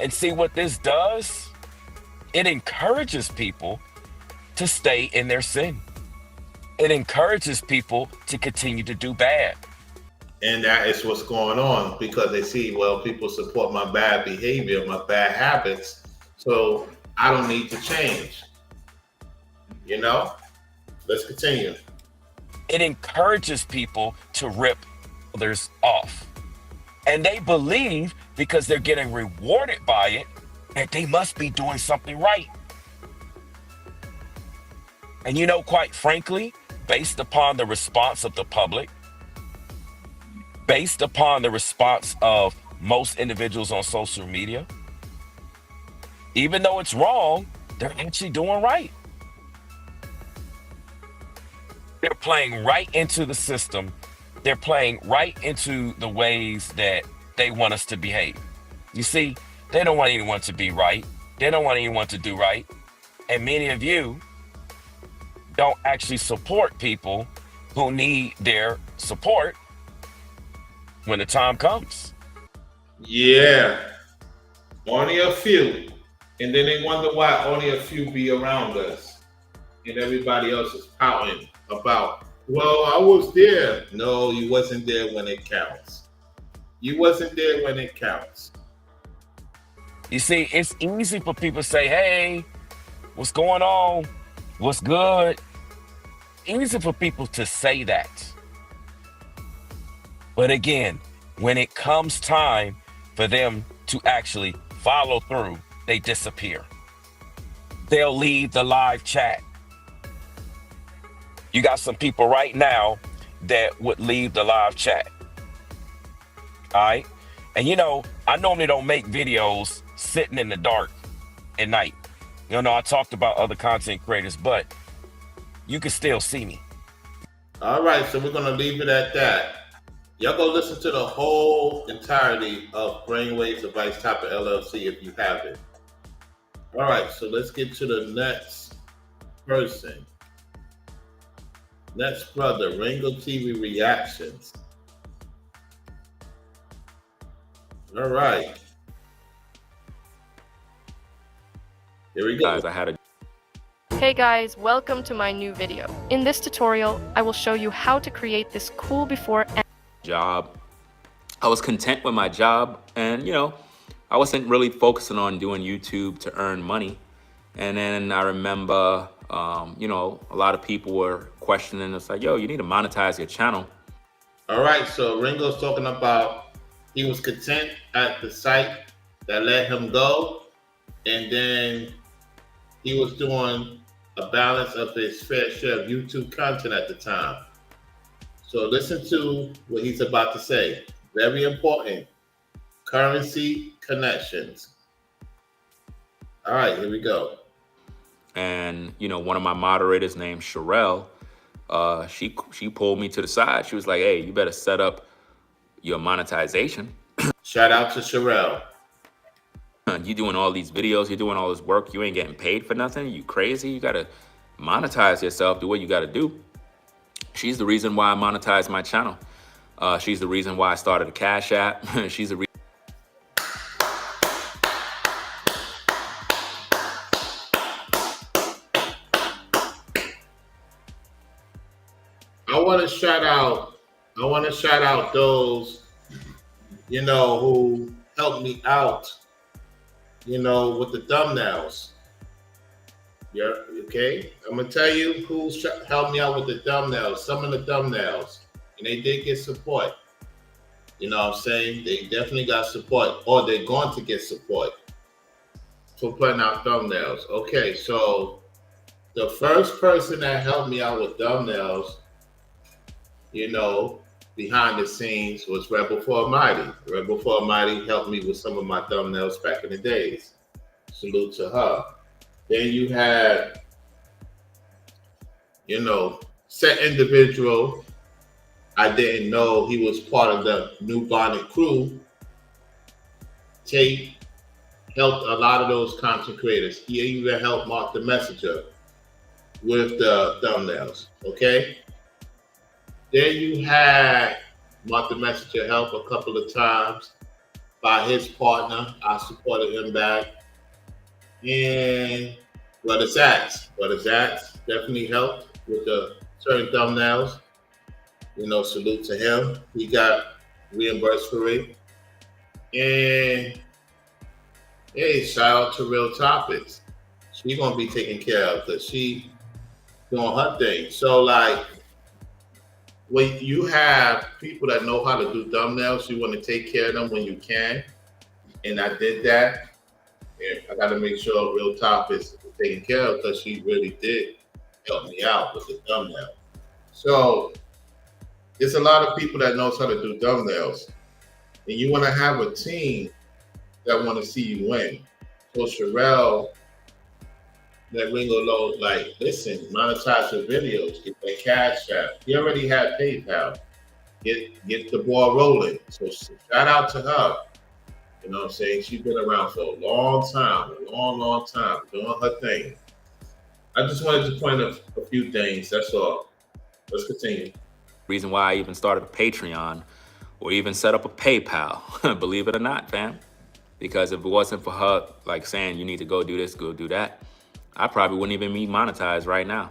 And see what this does? It encourages people to stay in their sin. It encourages people to continue to do bad. And that is what's going on because they see, well, people support my bad behavior, my bad habits, so I don't need to change. You know? Let's continue. It encourages people to rip others off. And they believe because they're getting rewarded by it that they must be doing something right. And you know, quite frankly, based upon the response of the public, based upon the response of most individuals on social media, even though it's wrong, they're actually doing right. They're playing right into the system. They're playing right into the ways that they want us to behave. You see, they don't want anyone to be right. They don't want anyone to do right. And many of you don't actually support people who need their support when the time comes. Yeah. Only a few. And then they wonder why only a few be around us. And everybody else is pouting about, well, I was there. No, you wasn't there when it counts. You wasn't there when it counts. You see, it's easy for people to say, hey, what's going on? What's good? Easy for people to say that. But again, when it comes time for them to actually follow through, they disappear. They'll leave the live chat. You got some people right now that would leave the live chat. All right. And you know, I normally don't make videos sitting in the dark at night. You know, I talked about other content creators, but you can still see me. All right, so we're going to leave it at that. Y'all go listen to the whole entirety of Brainwaves Advice Topic LLC if you haven't. All right, so let's get to the next person. Next brother, Ringo TV Reactions. All right. Here we go. Guys, I had a Hey guys, welcome to my new video. In this tutorial, I will show you how to create this cool before and job. I was content with my job, and you know, I wasn't really focusing on doing YouTube to earn money. And then I remember, you know, a lot of people were questioning. It's like, yo, you need to monetize your channel. All right, so Ringo's talking about he was content at the site that let him go, and then he was doing a balance of his fair share of YouTube content at the time. So listen to what he's about to say. Very important. Currency connections. All right, here we go. And you know, one of my moderators named Sherelle, she pulled me to the side. She was like, "Hey, you better set up your monetization. Shout out to Sherelle. You doing all these videos, you're doing all this work, you ain't getting paid for nothing. You crazy? You gotta monetize yourself. Do what you gotta do." She's the reason why I monetized my channel. She's the reason why I started a Cash App. She's the reason. I want to shout out those, you know, who helped me out, you know, with the thumbnails. Yeah, okay. I'm gonna tell you who helped me out with the thumbnails. Some of the thumbnails, and they did get support. You know what I'm saying? They definitely got support, or they're going to get support for putting out thumbnails. Okay, so the first person that helped me out with thumbnails, you know, behind the scenes, was Rebel for Almighty. Rebel for Almighty helped me with some of my thumbnails back in the days. Salute to her. Then you had, you know, Set Individual. I didn't know he was part of the New Bonnet crew. Tate helped a lot of those content creators. He even helped Mark the Messenger with the thumbnails, okay? Then you had Mark the Messenger help a couple of times by his partner. I supported him back. And Brother Zax definitely helped with the certain thumbnails. You know, salute to him. He got reimbursed for it. And hey, shout out to Real Topics. She's gonna be taken care of because she doing her thing. So like, when you have people that know how to do thumbnails, you want to take care of them when you can. And I did that. And I got to make sure Real Topics is taken care of because she really did help me out with the thumbnail. So there's a lot of people that knows how to do thumbnails. And you want to have a team that want to see you win. So Sherelle, that Ringo Low, like, listen, monetize your videos, get that Cash App. He already had PayPal. Get the ball rolling. So shout out to her. You know what I'm saying? She's been around for a long time, doing her thing. I just wanted to point out a few things. That's all. Let's continue. Reason why I even started a Patreon or even set up a PayPal, believe it or not, fam. Because if it wasn't for her, like, saying you need to go do this, go do that, I probably wouldn't even be monetized right now.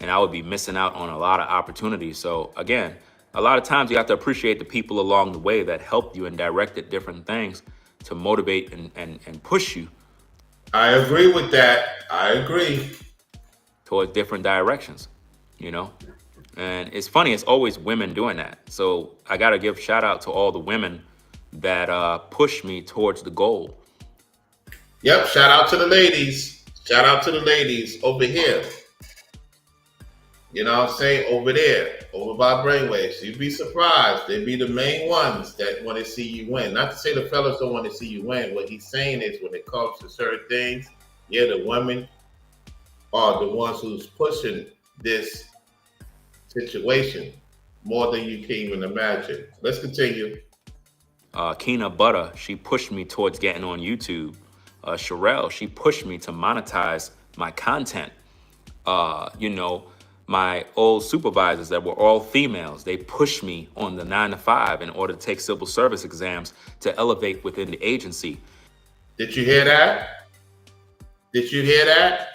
And I would be missing out on a lot of opportunities. So again, a lot of times you have to appreciate the people along the way that helped you and directed different things to motivate and push you. I agree with that. I agree. Towards different directions, you know? And it's funny, it's always women doing that. So I gotta give shout out to all the women that push me towards the goal. Yep, shout out to the ladies. Shout out to the ladies over here. You know what I'm saying? Over there, over by Brainwaves. You'd be surprised. They'd be the main ones that want to see you win. Not to say the fellas don't want to see you win. What he's saying is when it comes to certain things, yeah, the women are the ones who's pushing this situation more than you can even imagine. Let's continue. Kina Butter, she pushed me towards getting on YouTube. Sherelle, she pushed me to monetize my content. You know, my old supervisors that were all females, they pushed me on the 9 to 5 in order to take civil service exams to elevate within the agency. Did you hear that? Did you hear that?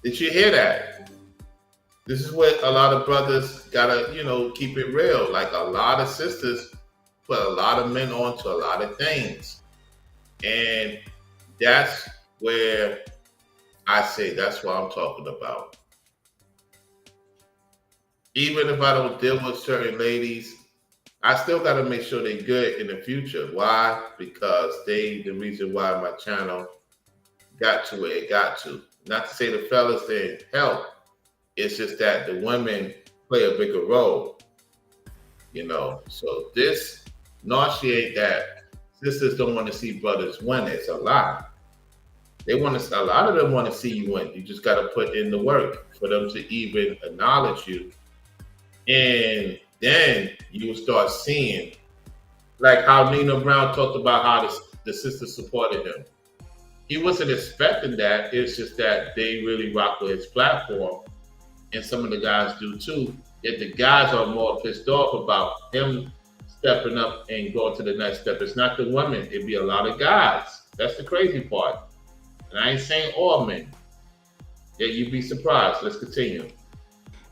Did you hear that? This is what a lot of brothers gotta, you know, keep it real. Like, a lot of sisters put a lot of men onto a lot of things. And that's where I say that's what I'm talking about. Even if I don't deal with certain ladies, I still got to make sure they're good in the future. Why? Because they the reason why my channel got to where it got to. Not to say the fellas didn't help. It's just that the women play a bigger role, you know. So this nauseate that sisters don't want to see brothers win. It's a lie. They want to. A lot of them want to see you win. You just got to put in the work for them to even acknowledge you, and then you will start seeing, like how Nino Brown talked about how the sisters supported him. He wasn't expecting that. It's just that they really rock with his platform, and some of the guys do too. Yet the guys are more pissed off about him stepping up and going to the next step. It's not the women. It'd be a lot of guys. That's the crazy part. And I ain't saying all men. Yeah, you'd be surprised. Let's continue.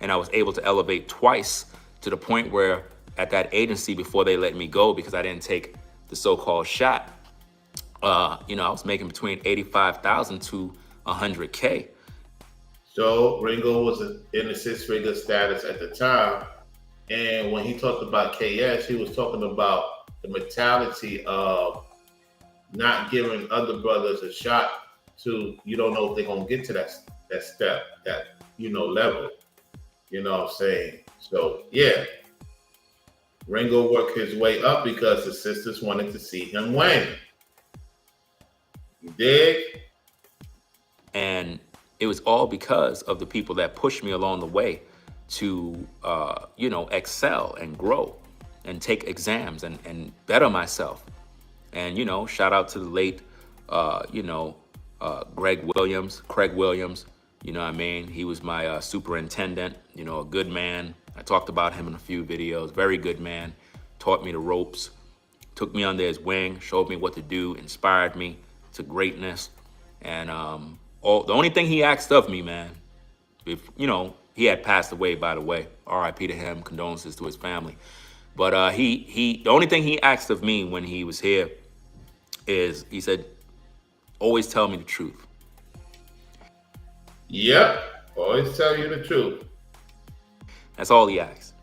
And I was able to elevate twice to the point where at that agency, before they let me go because I didn't take the so-called shot, you know, I was making between 85,000 to 100K. So Ringo was in a six-figure status at the time. And when he talked about KS, he was talking about the mentality of not giving other brothers a shot to, you don't know if they're going to get to that step, that, you know, level. You know what I'm saying? So, yeah. Ringo worked his way up because the sisters wanted to see him win. You dig? And it was all because of the people that pushed me along the way to, you know, excel and grow and take exams and better myself. And, you know, shout out to the late, you know, Craig Williams, you know what I mean? He was my superintendent, you know, a good man. I talked about him in a few videos, very good man, taught me the ropes, took me under his wing, showed me what to do, inspired me to greatness. And the only thing he asked of me, man, if, you know, he had passed away, by the way, RIP to him, condolences to his family. But the only thing he asked of me when he was here is, he said, always tell me the truth. Yep, always tell you the truth. That's all he asked.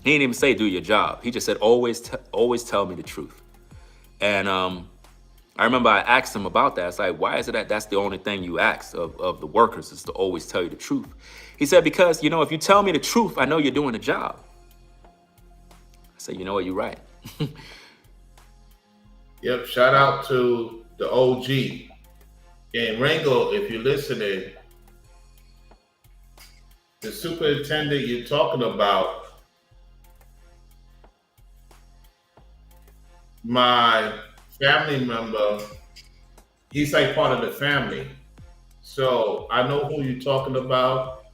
He didn't even say do your job. He just said always tell me the truth. And I remember I asked him about that. It's like, why is it that that's the only thing you ask of the workers, is to always tell you the truth? He said, because, you know, if you tell me the truth, I know you're doing the job. I said, you know what, you're right. Yep, shout out to the OG. And Ringo, if you're listening, the superintendent you're talking about, my family member, he's like part of the family. So I know who you're talking about.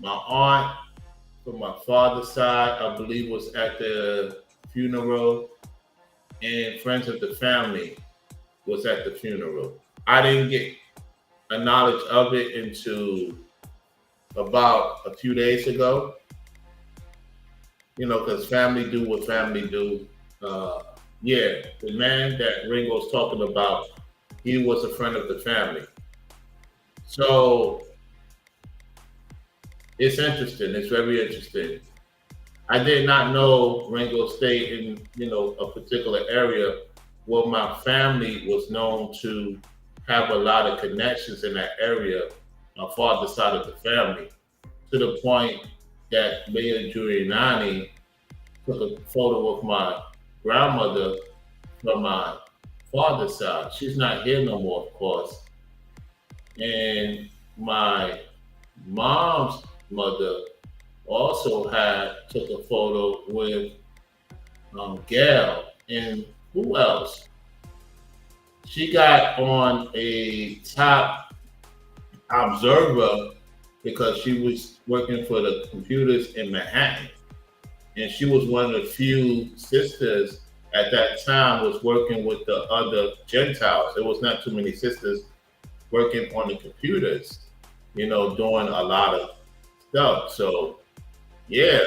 My aunt from my father's side, I believe, was at the funeral, and friends of the family was at the funeral. I didn't get a knowledge of it until about a few days ago. You know, because family do what family do. Yeah, the man that Ringo's talking about, he was a friend of the family. So it's interesting. It's very interesting. I did not know Ringo stayed in, you know, a particular area. Well, my family was known to have a lot of connections in that area, my father's side of the family, to the point that Mayor Giuliani took a photo of my grandmother from my father's side. She's not here no more, of course. And my mom's mother also took a photo with Gail, and who else? She got on a top observer because she was working for the computers in Manhattan. And she was one of the few sisters at that time was working with the other Gentiles. There was not too many sisters working on the computers, you know, doing a lot of stuff. So, yeah.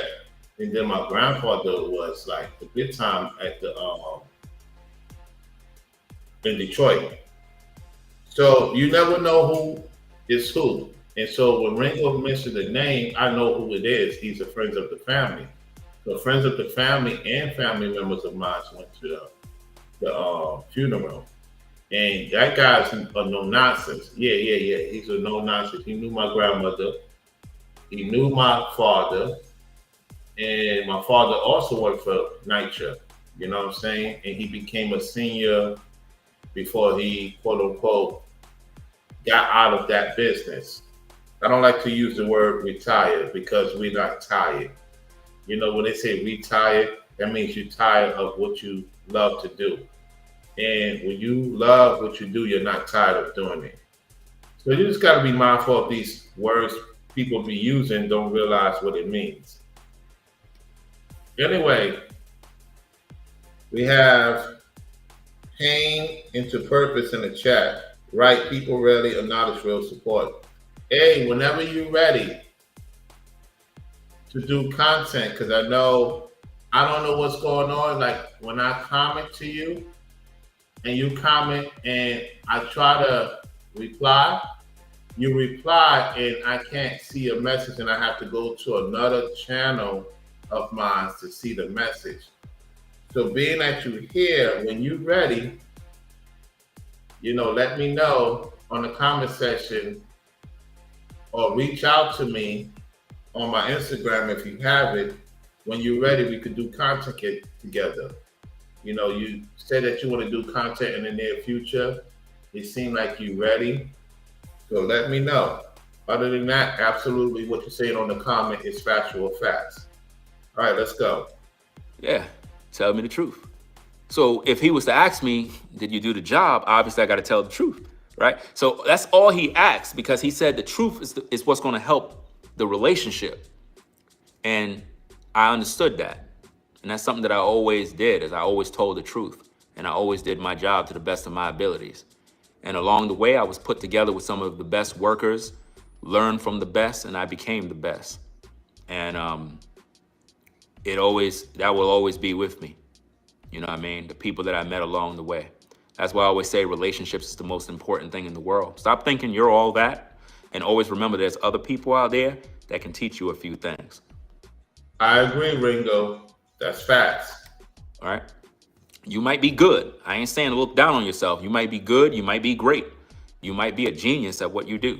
And then my grandfather was like the big time at the in Detroit. So you never know who is who. And so when Ringo mentioned the name, I know who it is. He's a friend of the family. So friends of the family and family members of mine went to the funeral. And that guy's a no nonsense. Yeah. He's a no nonsense. He knew my grandmother. He knew my father. And my father also worked for NYCHA. You know what I'm saying? And he became a senior before he, quote unquote, got out of that business. I don't like to use the word retired because we're not tired. You know, when they say retired, that means you're tired of what you love to do. And when you love what you do, you're not tired of doing it. So you just got to be mindful of these words people be using, don't realize what it means. Anyway, we have pain into purpose in the chat. Right people rarely acknowledge real support. Hey, whenever you're ready to do content, because I don't know what's going on. Like when I comment to you and you comment and I try to reply, you reply and I can't see a message and I have to go to another channel of mine to see the message. So being that you're here, when you're ready, you know, let me know on the comment section or reach out to me on my Instagram if you have it. When you're ready, we could do content together. You know, you said that you want to do content in the near future. It seemed like you're ready. So let me know. Other than that, absolutely what you're saying on the comment is factual facts. All right, let's go. Yeah, tell me the truth. So if he was to ask me, did you do the job? Obviously, I got to tell the truth, right? So that's all he asked because he said the truth is what's going to help the relationship. And I understood that. And that's something that I always did, is I always told the truth. And I always did my job to the best of my abilities. And along the way, I was put together with some of the best workers, learned from the best, and I became the best. And that will always be with me. You know what I mean? The people that I met along the way. That's why I always say relationships is the most important thing in the world. Stop thinking you're all that, and always remember there's other people out there that can teach you a few things. I agree, Ringo. That's facts. All right? You might be good. I ain't saying to look down on yourself. You might be good. You might be great. You might be a genius at what you do.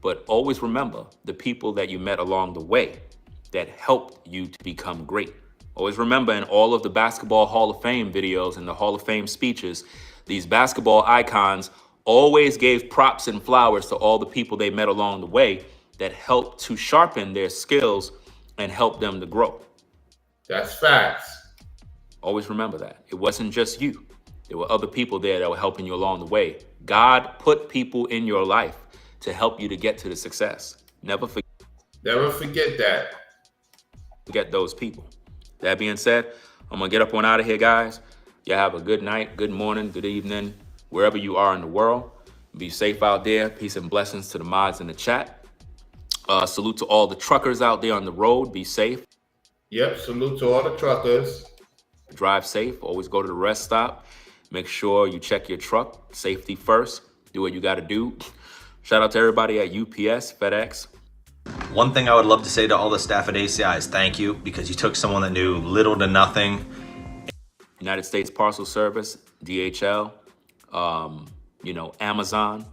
But always remember the people that you met along the way that helped you to become great. Always remember in all of the Basketball Hall of Fame videos and the Hall of Fame speeches, these basketball icons always gave props and flowers to all the people they met along the way that helped to sharpen their skills and help them to grow. That's facts. Always remember that. It wasn't just you. There were other people there that were helping you along the way. God put people in your life to help you to get to the success. Never forget that. Forget those people. That being said, I'm gonna get up on out of here, guys. Y'all have a good night, good morning, good evening, wherever you are in the world. Be safe out there. Peace and blessings to the mods in the chat. Salute to all the truckers out there on the road. Be safe. Yep, salute to all the truckers. Drive safe. Always go to the rest stop. Make sure you check your truck. Safety first. Do what you got to do. Shout out to everybody at UPS, FedEx. One thing I would love to say to all the staff at ACI is thank you, because you took someone that knew little to nothing. United States Parcel Service, DHL, Amazon.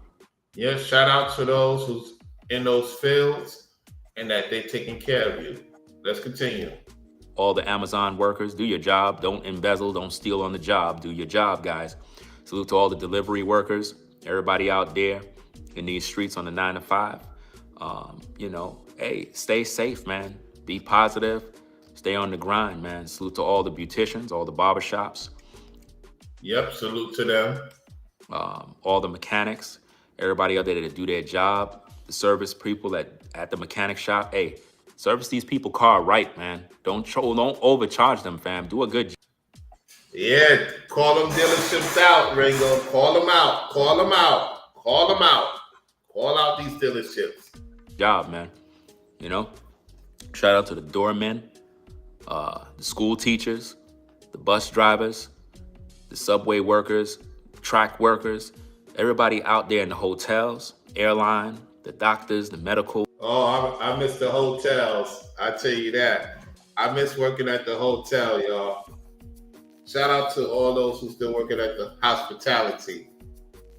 Yes, shout out to those who's in those fields and that they're taking care of you. Let's continue. All the Amazon workers, do your job. Don't embezzle, don't steal on the job. Do your job, guys. Salute to all the delivery workers, everybody out there in these streets on the 9 to 5. Hey, stay safe, man. Be positive. Stay on the grind, man. Salute to all the beauticians, all the barbershops. Yep, salute to them. All the mechanics, everybody out there that do their job. The service people at the mechanic shop. Hey, service these people car right, man. Don't overcharge them, fam. Do a good job. Yeah, call them dealerships out, Ringo. Call them out. Call them out. Call them out. Call out these dealerships. Job, man. Shout out to the doormen, the school teachers, the bus drivers, the subway workers, track workers, everybody out there in the hotels, airline, the doctors, the medical. Oh, I miss the hotels. I tell you that. I miss working at the hotel, y'all. Shout out to all those who still working at the hospitality.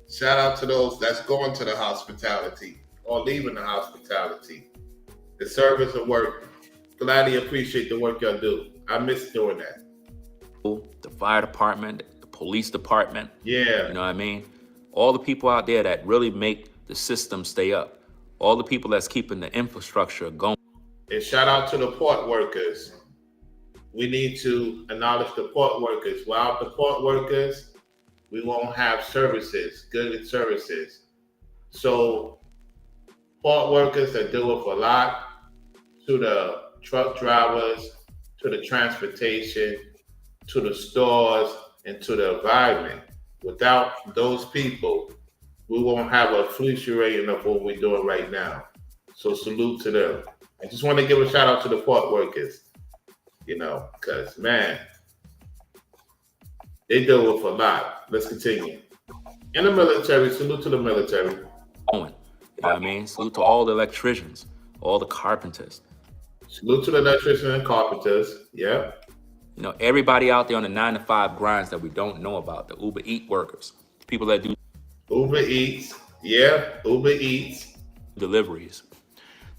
Shout out to those that's going to the hospitality or leaving the hospitality. The service of work. Gladly appreciate the work y'all do. I miss doing that. The fire department, the police department. Yeah. You know what I mean? All the people out there that really make the system stay up. All the people that's keeping the infrastructure going. And shout out to the port workers. We need to acknowledge the port workers. Without the port workers, we won't have services, good services. So port workers that do it a lot, to the truck drivers, to the transportation, to the stores, and to the environment. Without those people, we won't have a fluctuating of what we're doing right now. So salute to them. I just want to give a shout out to the port workers, you know, because, man, they deal with a lot. Let's continue. In the military, salute to the military. You know what I mean? Salute to all the electricians, all the carpenters. Salute to the electricians and carpenters. Yeah. You know, everybody out there on the 9-to-5 grinds that we don't know about, the Uber Eat workers, people that do Uber Eats. Yeah, Uber Eats. deliveries,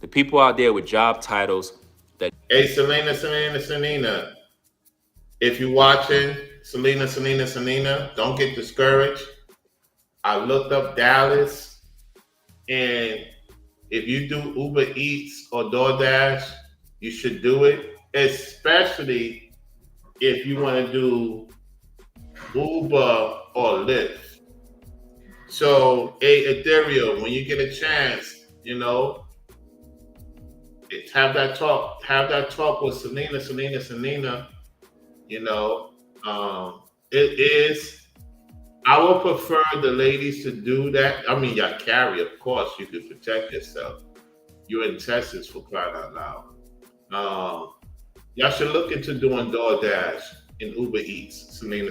the people out there with job titles that. Hey, Selena. If you're watching, Selena, don't get discouraged. I looked up Dallas, and if you do Uber Eats or DoorDash, you should do it, especially if you want to do Uber or Lyft. So, hey, Ethereum, when you get a chance, you know, have that talk with Selena. You know, it is. I would prefer the ladies to do that. I mean, y'all carry, of course, you can protect yourself. You're in Texas, for crying out loud. Y'all should look into doing DoorDash and Uber Eats. Selena.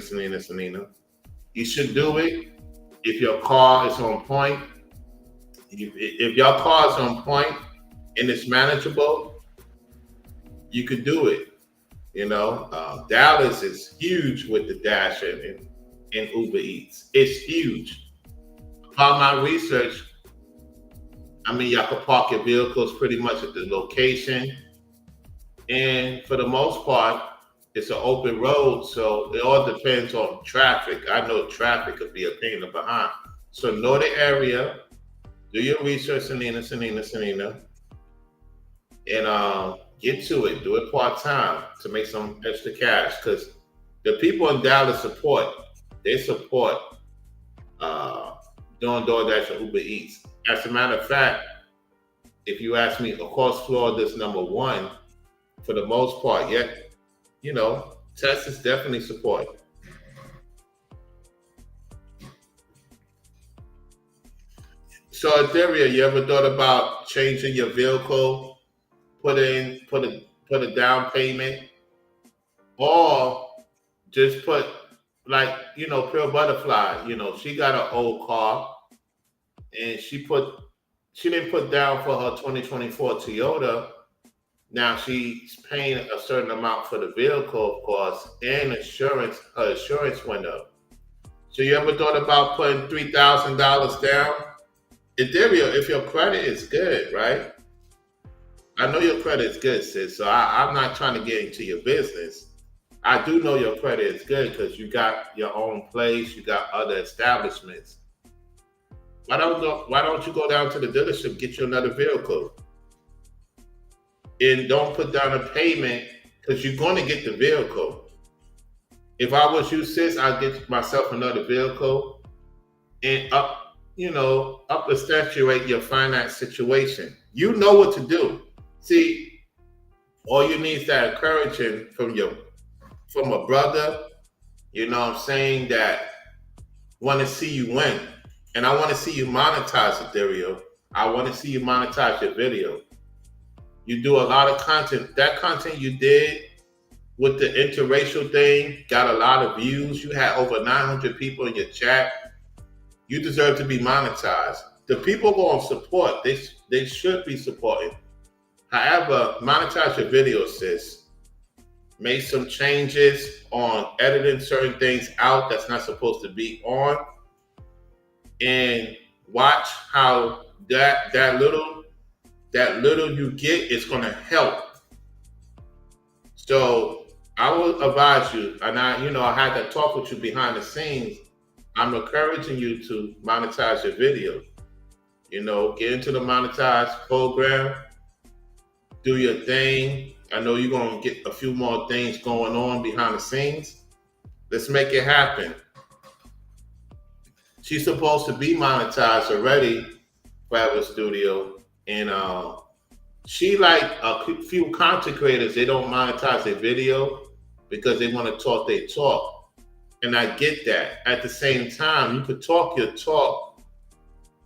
You should do it if your car is on point. If your car is on point and it's manageable, you could do it. You know, Dallas is huge with the Dash and Uber Eats. It's huge. Upon my research, I mean, y'all can park your vehicles pretty much at the location. And for the most part, it's an open road, so it all depends on traffic. I know traffic could be a pain in the behind. So know the area, do your research, Selena, and get to it. Do it part-time to make some extra cash, because the people in Dallas support doing DoorDash and Uber Eats. As a matter of fact, if you ask me, across Florida's number one, for the most part, yet, you know, Texas definitely support. So, Ethereum, you ever thought about changing your vehicle, put a down payment, or just put, like, you know, Pure Butterfly, you know, she got an old car and she didn't put down for her 2024 Toyota. Now she's paying a certain amount for the vehicle, of course, and insurance. Her insurance went up. So you ever thought about putting $3,000 down? Ethereum, if your credit is good, right? I know your credit is good, sis. So I'm not trying to get into your business. I do know your credit is good because you got your own place, you got other establishments. Why don't you go down to the dealership, get you another vehicle? And don't put down a payment, because you're going to get the vehicle. If I was you, sis, I'd get myself another vehicle and substantiate your finance situation. You know what to do. See, all you need is that encouragement from a brother, you know what I'm saying, that want to see you win. And I want to see you monetize Ethereum. I want to see you monetize your video. You do a lot of content. That content you did with the interracial thing got a lot of views. You had over 900 people in your chat. You deserve to be monetized. The people going to support. They should be supporting. However, monetize your video, sis. Make some changes on editing certain things out that's not supposed to be on. and watch how that little you get is going to help. So I will advise you, and I had that talk with you behind the scenes. I'm encouraging you to monetize your video. Get into the monetized program, do your thing. I know you're going to get a few more things going on behind the scenes. Let's make it happen. She's supposed to be monetized already, Forever Studio, and she like a few content creators. They don't monetize their video because they want to talk their talk, and I get that. At the same time, you could talk your talk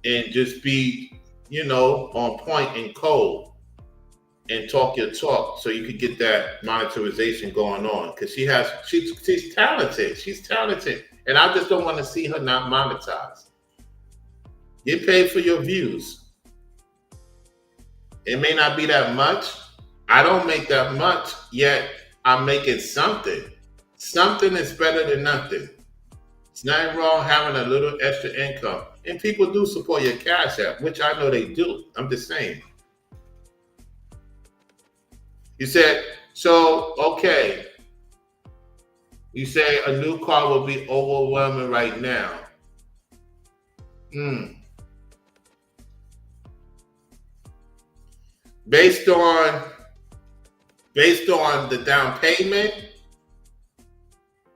and just be, on point and cold, and talk your talk, so you could get that monetization going on. Because she's talented. She's talented. And I just don't want to see her not monetized. Get paid for your views. It may not be that much. I don't make that much, yet I'm making something. Something is better than nothing. It's nothing wrong having a little extra income. And people do support your Cash App, which I know they do. I'm just saying. You said, so, okay. You say a new car will be overwhelming right now. Based on the down payment.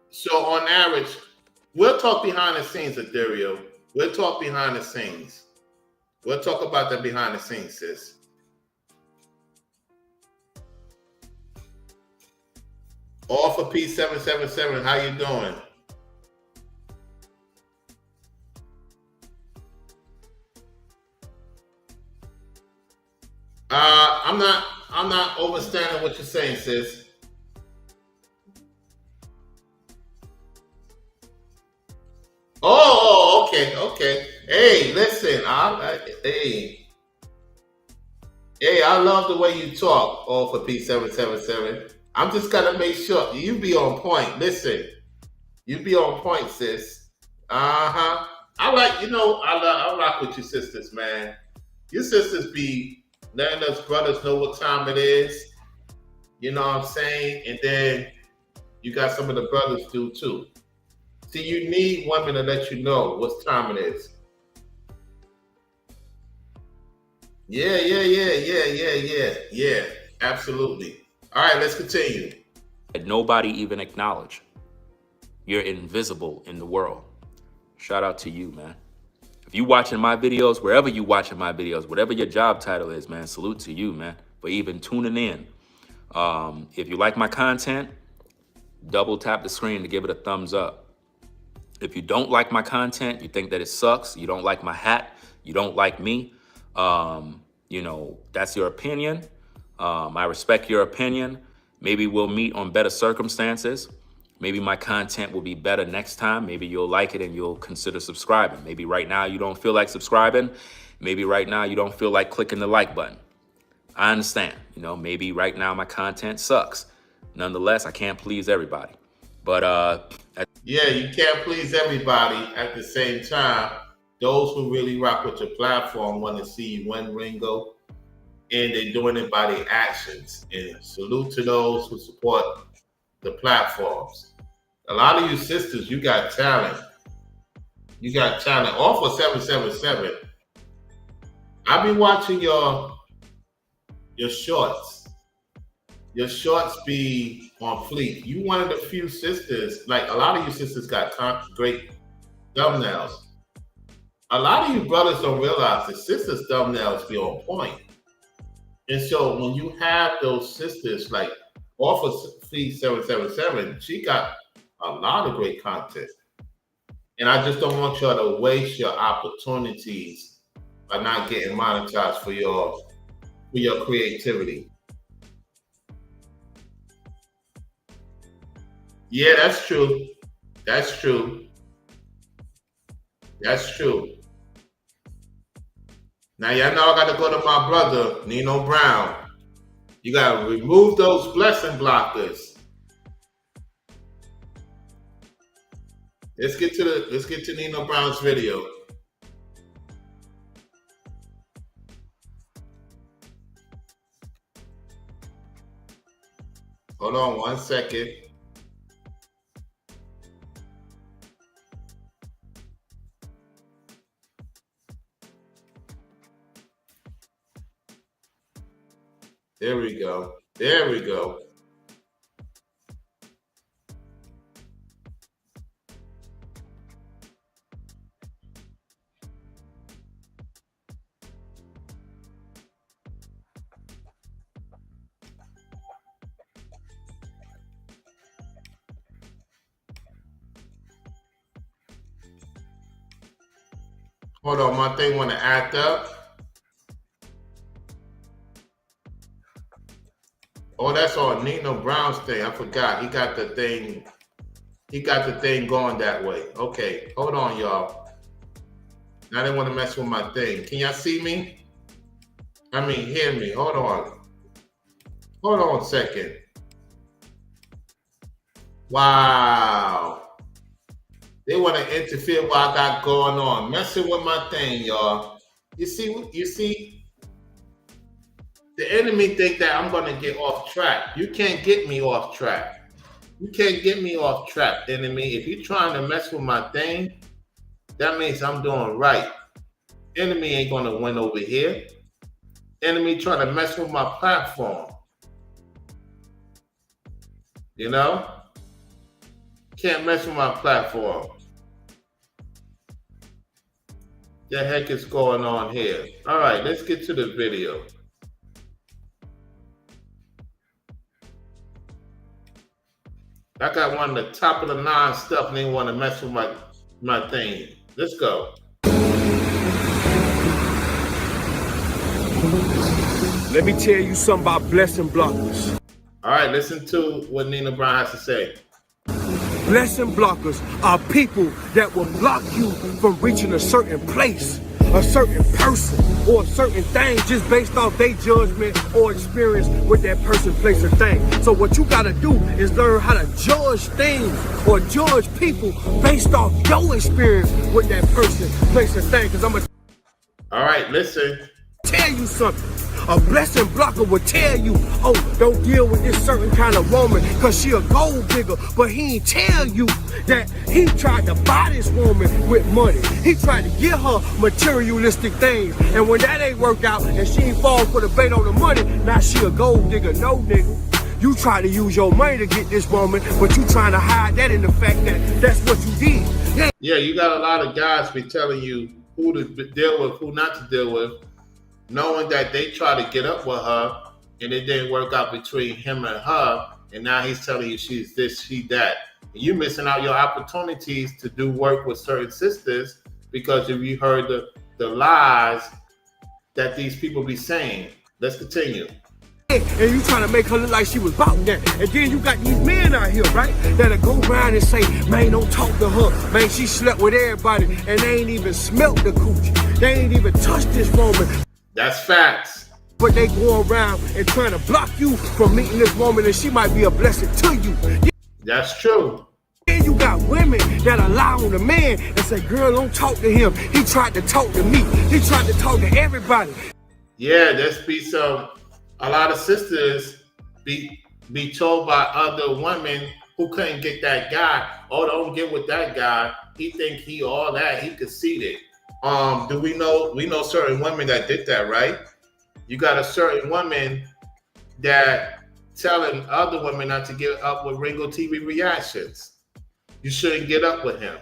So on average, we'll talk behind the scenes, Ethereal. We'll talk behind the scenes. We'll talk about that behind the scenes, sis. All for P777, how you doing? I'm not understanding what you're saying, sis. Oh, okay. Hey, listen, hey, I love the way you talk, all for P777. I'm just gonna make sure you be on point. Listen, you be on point, sis. I like, I rock with you sisters, man. You sisters be letting us brothers know what time it is. You know what I'm saying? And then you got some of the brothers do too. See, you need women to let you know what time it is. Yeah. Absolutely. All right, let's continue. That nobody even acknowledge. You're invisible in the world. Shout out to you, man. If you watching my videos, wherever you watching my videos, whatever your job title is, man, salute to you, man, for even tuning in. If you like my content, double tap the screen to give it a thumbs up. If you don't like my content, you think that it sucks, you don't like my hat, you don't like me, that's your opinion. I respect your opinion. Maybe we'll meet on better circumstances. Maybe my content will be better next time. Maybe you'll like it and you'll consider subscribing. Maybe right now you don't feel like subscribing. Maybe right now you don't feel like clicking the like button. I understand. Maybe right now my content sucks. Nonetheless, I can't please everybody. But yeah, you can't please everybody. At the same time, those who really rock with your platform want to see you win, Ringo. And they're doing it by their actions. And salute to those who support the platforms. A lot of you sisters, you got talent. You got talent. All for 777. I be watching your shorts. Your shorts be on fleek. You one of the few sisters, like a lot of you sisters got great thumbnails. A lot of you brothers don't realize that sisters' thumbnails be on point. And so when you have those sisters, like off of Fleet 777, she got a lot of great content. And I just don't want y'all to waste your opportunities by not getting monetized for your creativity. Yeah, that's true. That's true. Now, y'all know I got to go to my brother, Nino Brown. You got to remove those blessing blockers. Let's get to Nino Brown's video. Hold on 1 second. There we go. There we go. Hold on, my thing want to act up. Oh, that's on Nino Brown's thing. I forgot. He got the thing. He got the thing going that way. Okay, hold on, y'all. I didn't want to mess with my thing. Can y'all see me? I mean, hear me. Hold on. Hold on a second. Wow. They want to interfere what I got going on. Messing with my thing, y'all. You see, the enemy think that I'm going to get off track. You can't get me off track. You can't get me off track, enemy. If you're trying to mess with my thing, that means I'm doing right. Enemy ain't going to win over here. Enemy trying to mess with my platform. You know? Can't mess with my platform. The heck is going on here? All right, let's get to the video. I got one of the top of the line stuff and they want to mess with my thing. Let's go. Let me tell you something about blessing blockers. All right, listen to what Nino Brown has to say. Blessing blockers are people that will block you from reaching a certain place, a certain person, or a certain thing just based off their judgment or experience with that person, place, or thing. So what you gotta do is learn how to judge things or judge people based off your experience with that person, place, or thing. Because I'm gonna all right, listen. Tell you something. A blessing blocker will tell you, oh, don't deal with this certain kind of woman because she a gold digger. But he ain't tell you that he tried to buy this woman with money. He tried to give her materialistic things. And when that ain't worked out and she ain't fall for the bait on the money, now she a gold digger. No, nigga. You try to use your money to get this woman, but you trying to hide that in the fact that that's what you did. Yeah, you got a lot of guys be telling you who to deal with, who not to deal with, knowing that they try to get up with her and it didn't work out between him and her, and now he's telling you she's this, she that. And you missing out your opportunities to do work with certain sisters because if you heard the lies that these people be saying. Let's continue. And you trying to make her look like she was about that. And then you got these men out here, right? That'll go around and say, man, don't talk to her. Man, she slept with everybody and they ain't even smelt the coochie. They ain't even touched this woman. That's facts. But they go around and trying to block you from meeting this woman and she might be a blessing to you. That's true. Then you got women that lie on the man and say, girl, don't talk to him. He tried to talk to me. He tried to talk to everybody. Yeah, there's be a lot of sisters be told by other women who couldn't get that guy, oh, don't get with that guy. He think he all that, he conceited. We know certain women that did that, right? You got a certain woman that telling other women not to get up with Ringo TV reactions. You shouldn't get up with him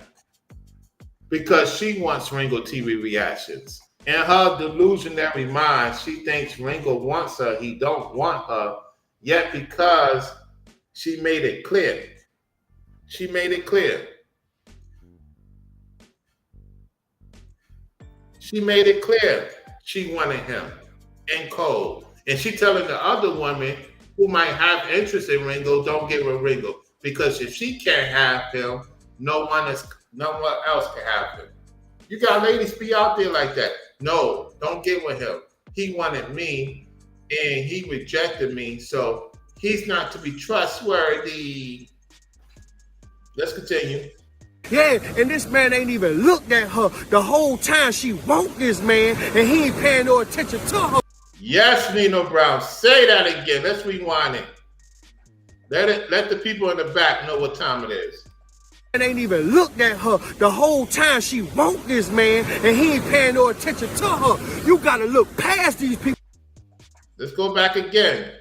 because she wants Ringo TV reactions. In her delusionary mind, she thinks Ringo wants her. He don't want her yet because she made it clear. She made it clear. She made it clear she wanted him in cold. And she telling the other woman who might have interest in Ringo, don't get with Ringo. Because if she can't have him, no one else can have him. You got ladies be out there like that. No, don't get with him. He wanted me and he rejected me, so he's not to be trustworthy. Let's continue. Yeah, and this man ain't even looked at her the whole time she want this man, and he ain't paying no attention to her. Yes, Nino Brown, say that again. Let's rewind it. Let the people in the back know what time it is. And ain't even looked at her the whole time she want this man, and he ain't paying no attention to her. You gotta look past these people. Let's go back again.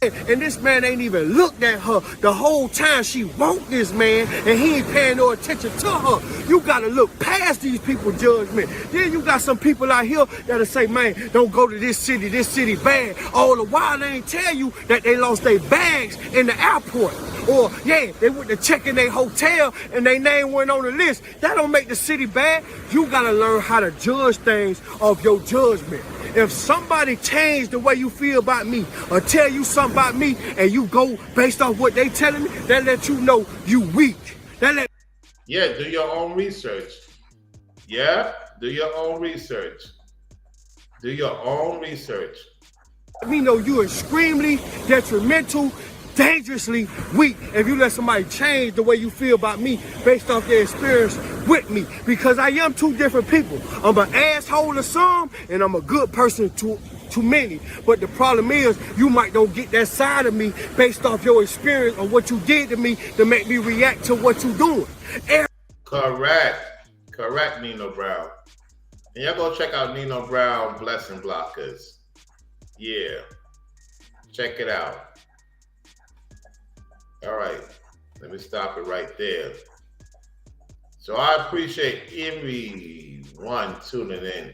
And this man ain't even looked at her the whole time she want this man, and he ain't paying no attention to her. You gotta look past these people's judgment. Then you got some people out here that'll say, man, don't go to this city bad. All the while they ain't tell you that they lost their bags in the airport. Or, yeah, they went to check in their hotel and their name went on the list. That don't make the city bad. You gotta learn how to judge things of your judgment. If somebody changed the way you feel about me or tell you something about me and you go based off what they telling me, that let you know you weak. Yeah, do your own research. Yeah, do your own research. Do your own research. Let me know you extremely detrimental, dangerously weak if you let somebody change the way you feel about me based off their experience with me, because I am two different people. I'm an asshole to some and I'm a good person to many. But the problem is you might don't get that side of me based off your experience or what you did to me to make me react to what you doing. Correct, Nino Brown. And y'all go check out Nino Brown Blessing Blockers. Yeah, check it out. All right, let me stop it right there. So I appreciate everyone tuning in.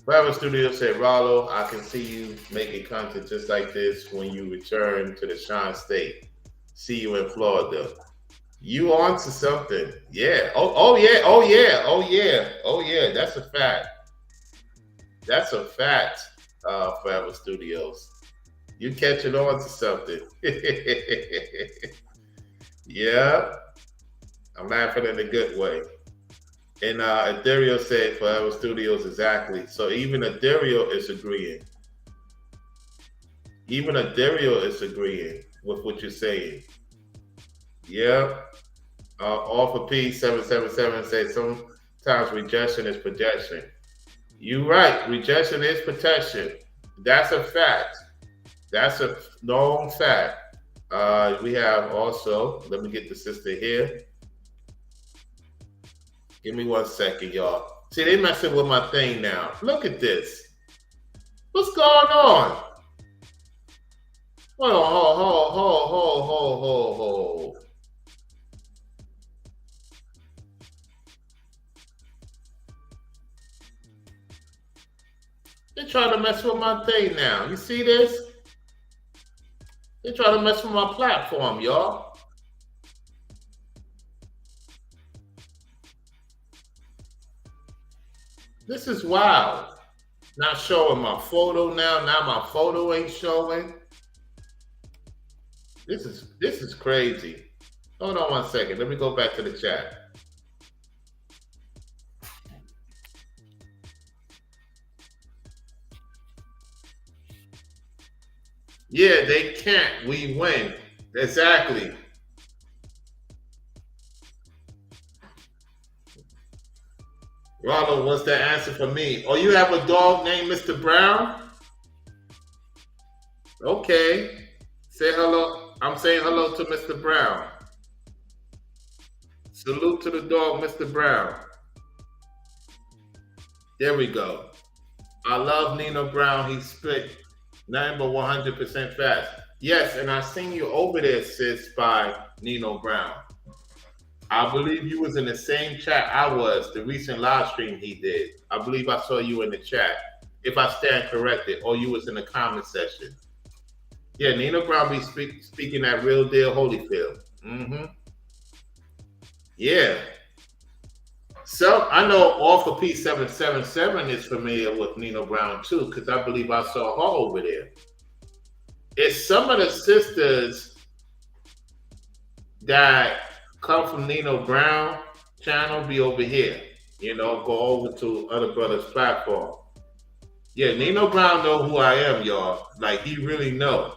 Forever Studio said, Rollo, I can see you making content just like this when you return to the Sean State. See you in Florida. You on to something. Yeah. Oh yeah. That's a fact. Forever Studios. You catching on to something. Yeah. I'm laughing in a good way. And Addario said Forever Studios, exactly. So even Addario is agreeing. Even Addario is agreeing with what you're saying. Yeah. All for Peace 777 said sometimes rejection is projection. You're right. Rejection is protection. That's a fact. That's a known fact. We have also, let me get the sister here. Give me 1 second, y'all. See, they messing with my thing now. Look at this. What's going on? Hold on. They're trying to mess with my thing now. You see this? They're trying to mess with my platform, y'all. This is wild. Not showing my photo now. Now my photo ain't showing. This is crazy. Hold on 1 second. Let me go back to the chat. Yeah, they can't. We win. Exactly. Ronald, what's the answer for me? Oh, you have a dog named Mr. Brown? Okay. Say hello. I'm saying hello to Mr. Brown. Salute to the dog, Mr. Brown. There we go. I love Nino Brown. He spit nothing but 100% fast. Yes, and I seen you over there, sis, by Nino Brown. I believe you was in the same chat I was, the recent live stream he did. I believe I saw you in the chat, if I stand corrected, or you was in the comment section. Yeah, Nino Brown be speaking that real deal Holyfield. Yeah. So I know All for Peace 777 is familiar with Nino Brown too, because I believe I saw her over there. It's some of the sisters that come from Nino Brown channel be over here, go over to other brothers' platform. Yeah, Nino Brown know who I am, y'all. Like, he really know,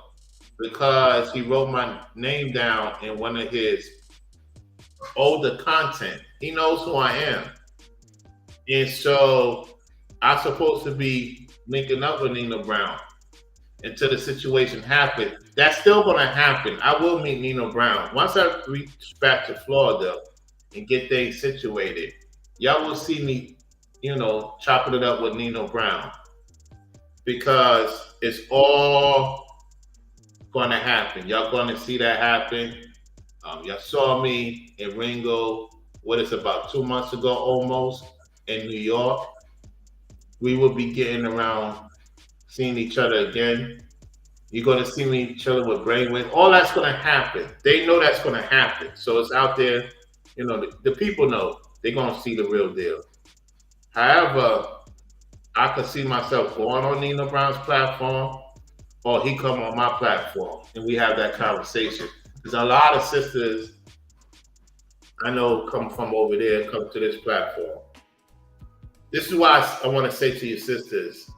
because he wrote my name down in one of his older content. He knows who I am. And so I'm supposed to be linking up with Nino Brown until the situation happens. That's still going to happen. I will meet Nino Brown. Once I reach back to Florida and get things situated, y'all will see me, chopping it up with Nino Brown, because it's all going to happen. Y'all going to see that happen. Y'all saw me in Ringo, what is about 2 months ago almost, in New York. We will be getting around, seeing each other again. You're going to see me each other with Brainwave. All that's going to happen. They know that's going to happen. So it's out there. The people know. They're going to see the real deal. However, I could see myself going on Nino Brown's platform, or he come on my platform, and we have that conversation. There's a lot of sisters I know come from over there, come to this platform. This is why I want to say to your sisters,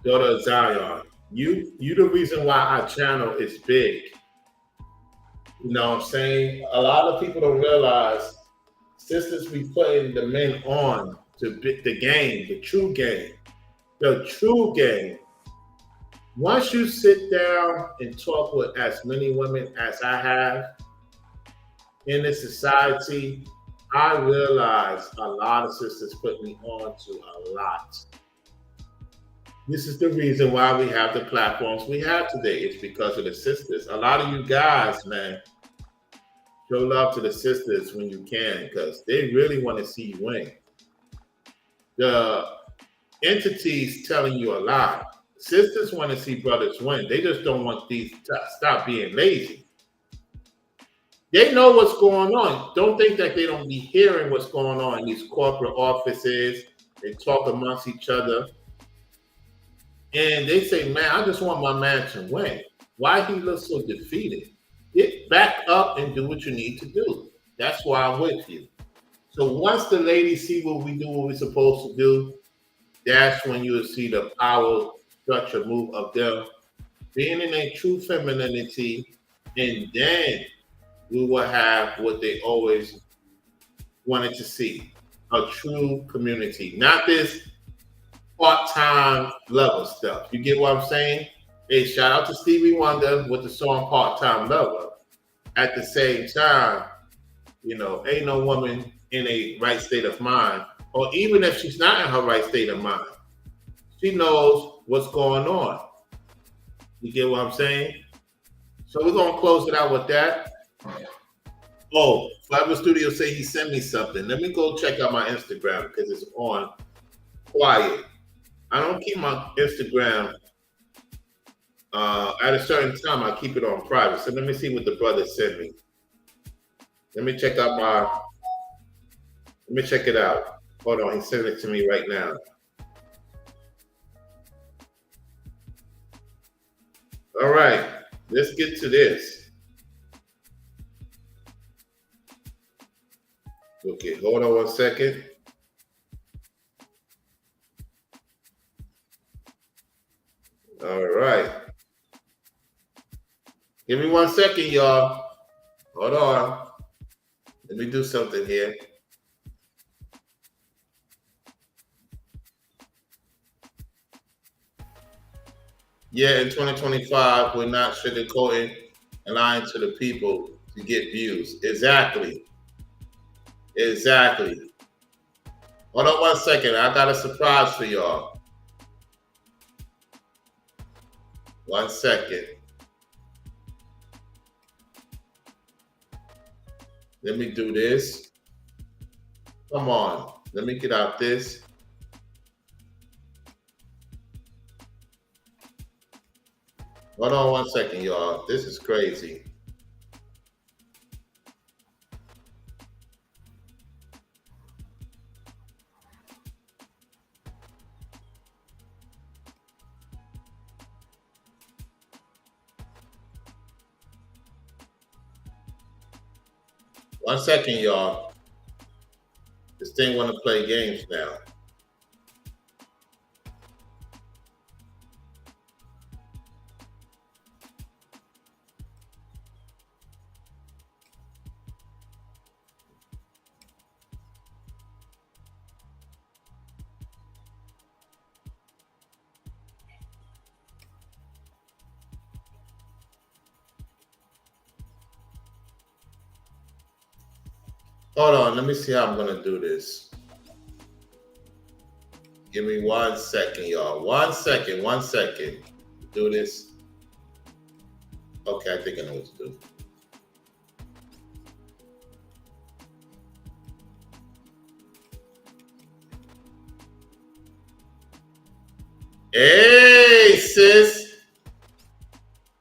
daughter of Zion, you the reason why our channel is big. You know what I'm saying? A lot of people don't realize sisters be putting the men on to the game, the true game. The true game. Once you sit down and talk with as many women as I have in this society, I realize a lot of sisters put me on to a lot. This is the reason why we have the platforms we have today. It's because of the sisters. A lot of you guys, man, show love to the sisters when you can, because they really want to see you win. The entities telling you a lot. Sisters want to see brothers win. They just don't want these to stop being lazy. They know what's going on. Don't think that they don't be hearing what's going on in these corporate offices. They talk amongst each other. And they say, man, I just want my man to win. Why he looks so defeated? Get back up and do what you need to do. That's why I'm with you. So once the ladies see what we do, what we're supposed to do, that's when you'll see the power structure move of them being in their true femininity, and then we will have what they always wanted to see, a true community, not this part-time lover stuff. You get what I'm saying? Hey, shout out to Stevie Wonder with the song Part-Time Lover. At the same time, ain't no woman in a right state of mind, or even if she's not in her right state of mind, she knows what's going on. You get what I'm saying? So we're going to close it out with that. Oh, Fiber Studio say he sent me something. Let me go check out my Instagram because it's on quiet. I don't keep my Instagram at a certain time. I keep it on private. So let me see what the brother sent me. Let me check it out. Hold on, he sent it to me right now. All right, let's get to this. Okay, hold on 1 second. All right. Give me 1 second, y'all. Hold on. Let me do something here. Yeah, in 2025, we're not sugarcoating and lying to the people to get views. Exactly. Hold on 1 second. I got a surprise for y'all. 1 second. Let me do this. Come on. Let me get out this. Hold on 1 second, y'all. This is crazy. One second, y'all. This thing want to play games now. Hold on, let me see how I'm gonna do this. Give me 1 second, y'all. 1 second, 1 second. Do this. Okay, I think I know what to do. Hey, sis.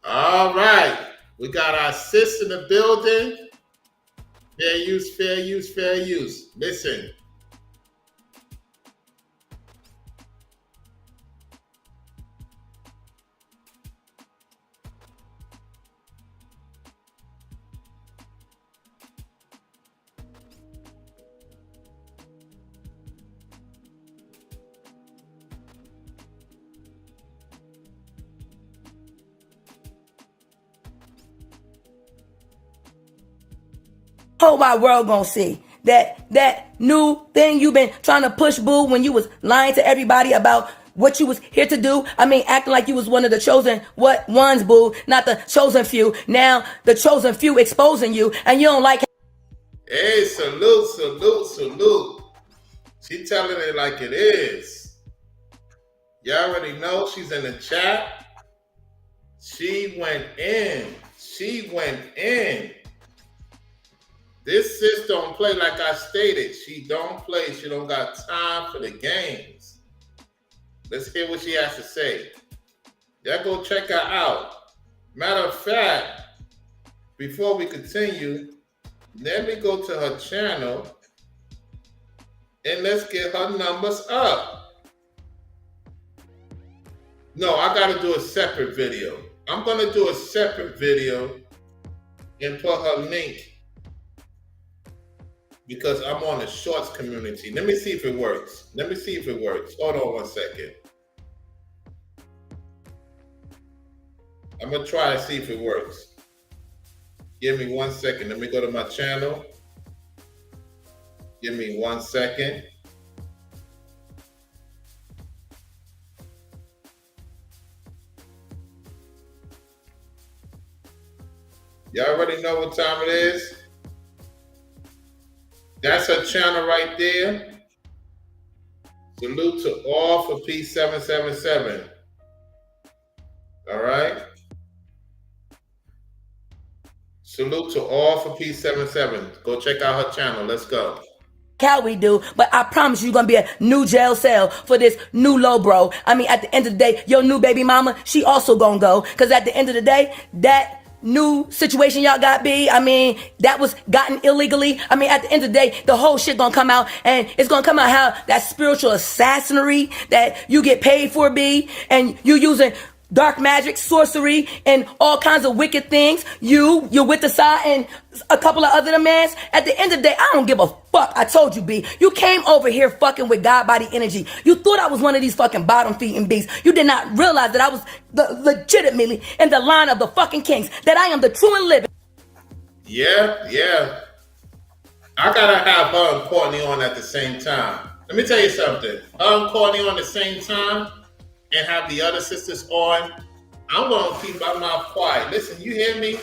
All right. We got our sis in the building. Fair use, fair use, fair use. Listen. Whole wide world gonna see that new thing you been trying to push, boo, when you was lying to everybody about what you was here to do. I mean, acting like you was one of the chosen ones, boo, not the chosen few. Now the chosen few exposing you, and you don't like. Hey, salute, salute, salute. She telling it like it is. Y'all already know she's in the chat. She went in. She went in. This sis don't play like I stated. She don't play. She don't got time for the games. Let's hear what she has to say. Y'all go check her out. Matter of fact, before we continue, let me go to her channel and let's get her numbers up. No, I got to do a separate video. I'm going to do a separate video and put her link because I'm on the shorts community. Let me see if it works. Let me see if it works. Hold on 1 second. I'm going to try to see if it works. Give me 1 second. Let me go to my channel. Give me 1 second. Y'all already know what time it is? That's her channel right there. Salute to all for P777. All right. Salute to all for P77. Go check out her channel. Let's go. How we do, but I promise you gonna be a new jail cell for this new low bro. I mean, at the end of the day, your new baby mama, she also gonna go. Cause at the end of the day, that new situation y'all got, B, I mean, that was gotten illegally. I mean, at the end of the day, the whole shit gonna come out, and it's gonna come out how that spiritual assassinary that you get paid for, B, and you using dark magic, sorcery, and all kinds of wicked things. You're with the side and a couple of other mans. At the end of the day, I don't give a fuck. I told you, B. You came over here fucking with God body energy. You thought I was one of these fucking bottom feeding beasts. You did not realize that I was legitimately in the line of the fucking kings. That I am the true and living. Yeah. I gotta have her and Courtney on at the same time. Let me tell you something. Her and Courtney on the same time and have the other sisters on, I'm going to keep my mouth quiet. Listen, you hear me?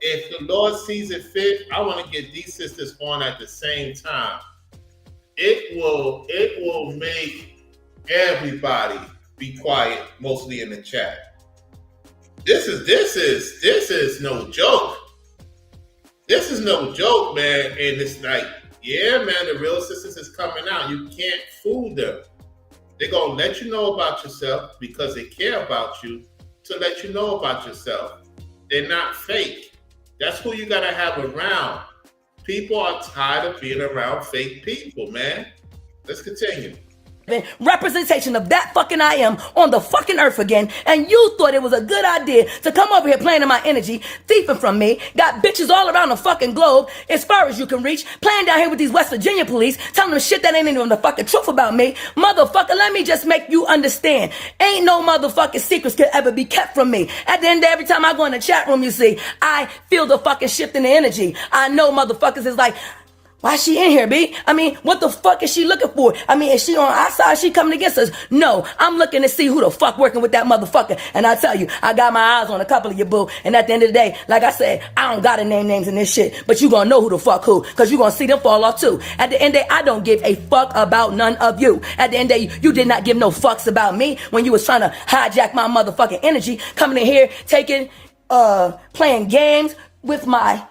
If the Lord sees it fit, I want to get these sisters on at the same time. It will make everybody be quiet, mostly in the chat. This is no joke. This is no joke, man. And it's like, yeah, man, the real sisters is coming out. You can't fool them. They're going to let you know about yourself because they care about you to let you know about yourself. They're not fake. That's who you got to have around. People are tired of being around fake people, man. Let's continue. Representation of that fucking I am on the fucking earth again, and you thought it was a good idea to come over here playing in my energy, thieving from me, got bitches all around the fucking globe as far as you can reach, playing down here with these West Virginia police, telling them shit that ain't even the fucking truth about me. Motherfucker, let me just make you understand. Ain't no motherfucking secrets could ever be kept from me. At the end of every time I go in the chat room, you see, I feel the fucking shift in the energy. I know motherfuckers is like, Why she in here, B? I mean, what the fuck is she looking for? I mean, is she on our side? Is she coming against us? No, I'm looking to see who the fuck working with that motherfucker. And I tell you, I got my eyes on a couple of you, boo. And at the end of the day, like I said, I don't gotta name names in this shit, but you gonna know who the fuck who, cause you gonna see them fall off too. At the end of the day, I don't give a fuck about none of you. At the end of the day, you did not give no fucks about me when you was trying to hijack my motherfucking energy, coming in here, taking, playing games with my,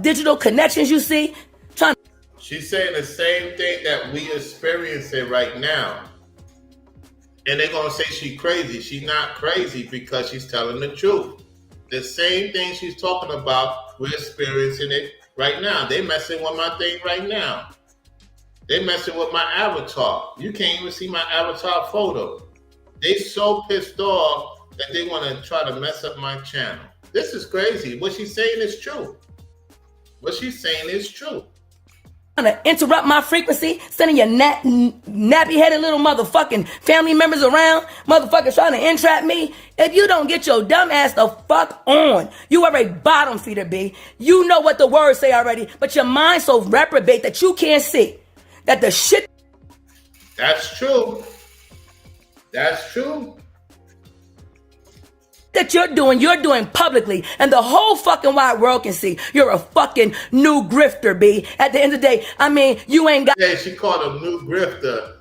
digital connections, you see, trying. She's saying the same thing that we experiencing right now. And they're going to say she's crazy. She's not crazy because she's telling the truth. The same thing she's talking about, we're experiencing it right now. They messing with my thing right now. They messing with my avatar. You can't even see my avatar photo. They so pissed off that they want to try to mess up my channel. This is crazy. What she's saying is true. What she's saying is true. To interrupt my frequency, sending your nappy-headed little motherfucking family members around, motherfuckers trying to entrap me. If you don't get your dumb ass the fuck on, you are a bottom feeder, B. You know what the words say already, but your mind's so reprobate that you can't see that the shit. That's true. That's true. That you're doing publicly, and the whole fucking wide world can see. You're a fucking new grifter, B. At the end of the day, I mean, you ain't got. Yeah, she called him new grifter.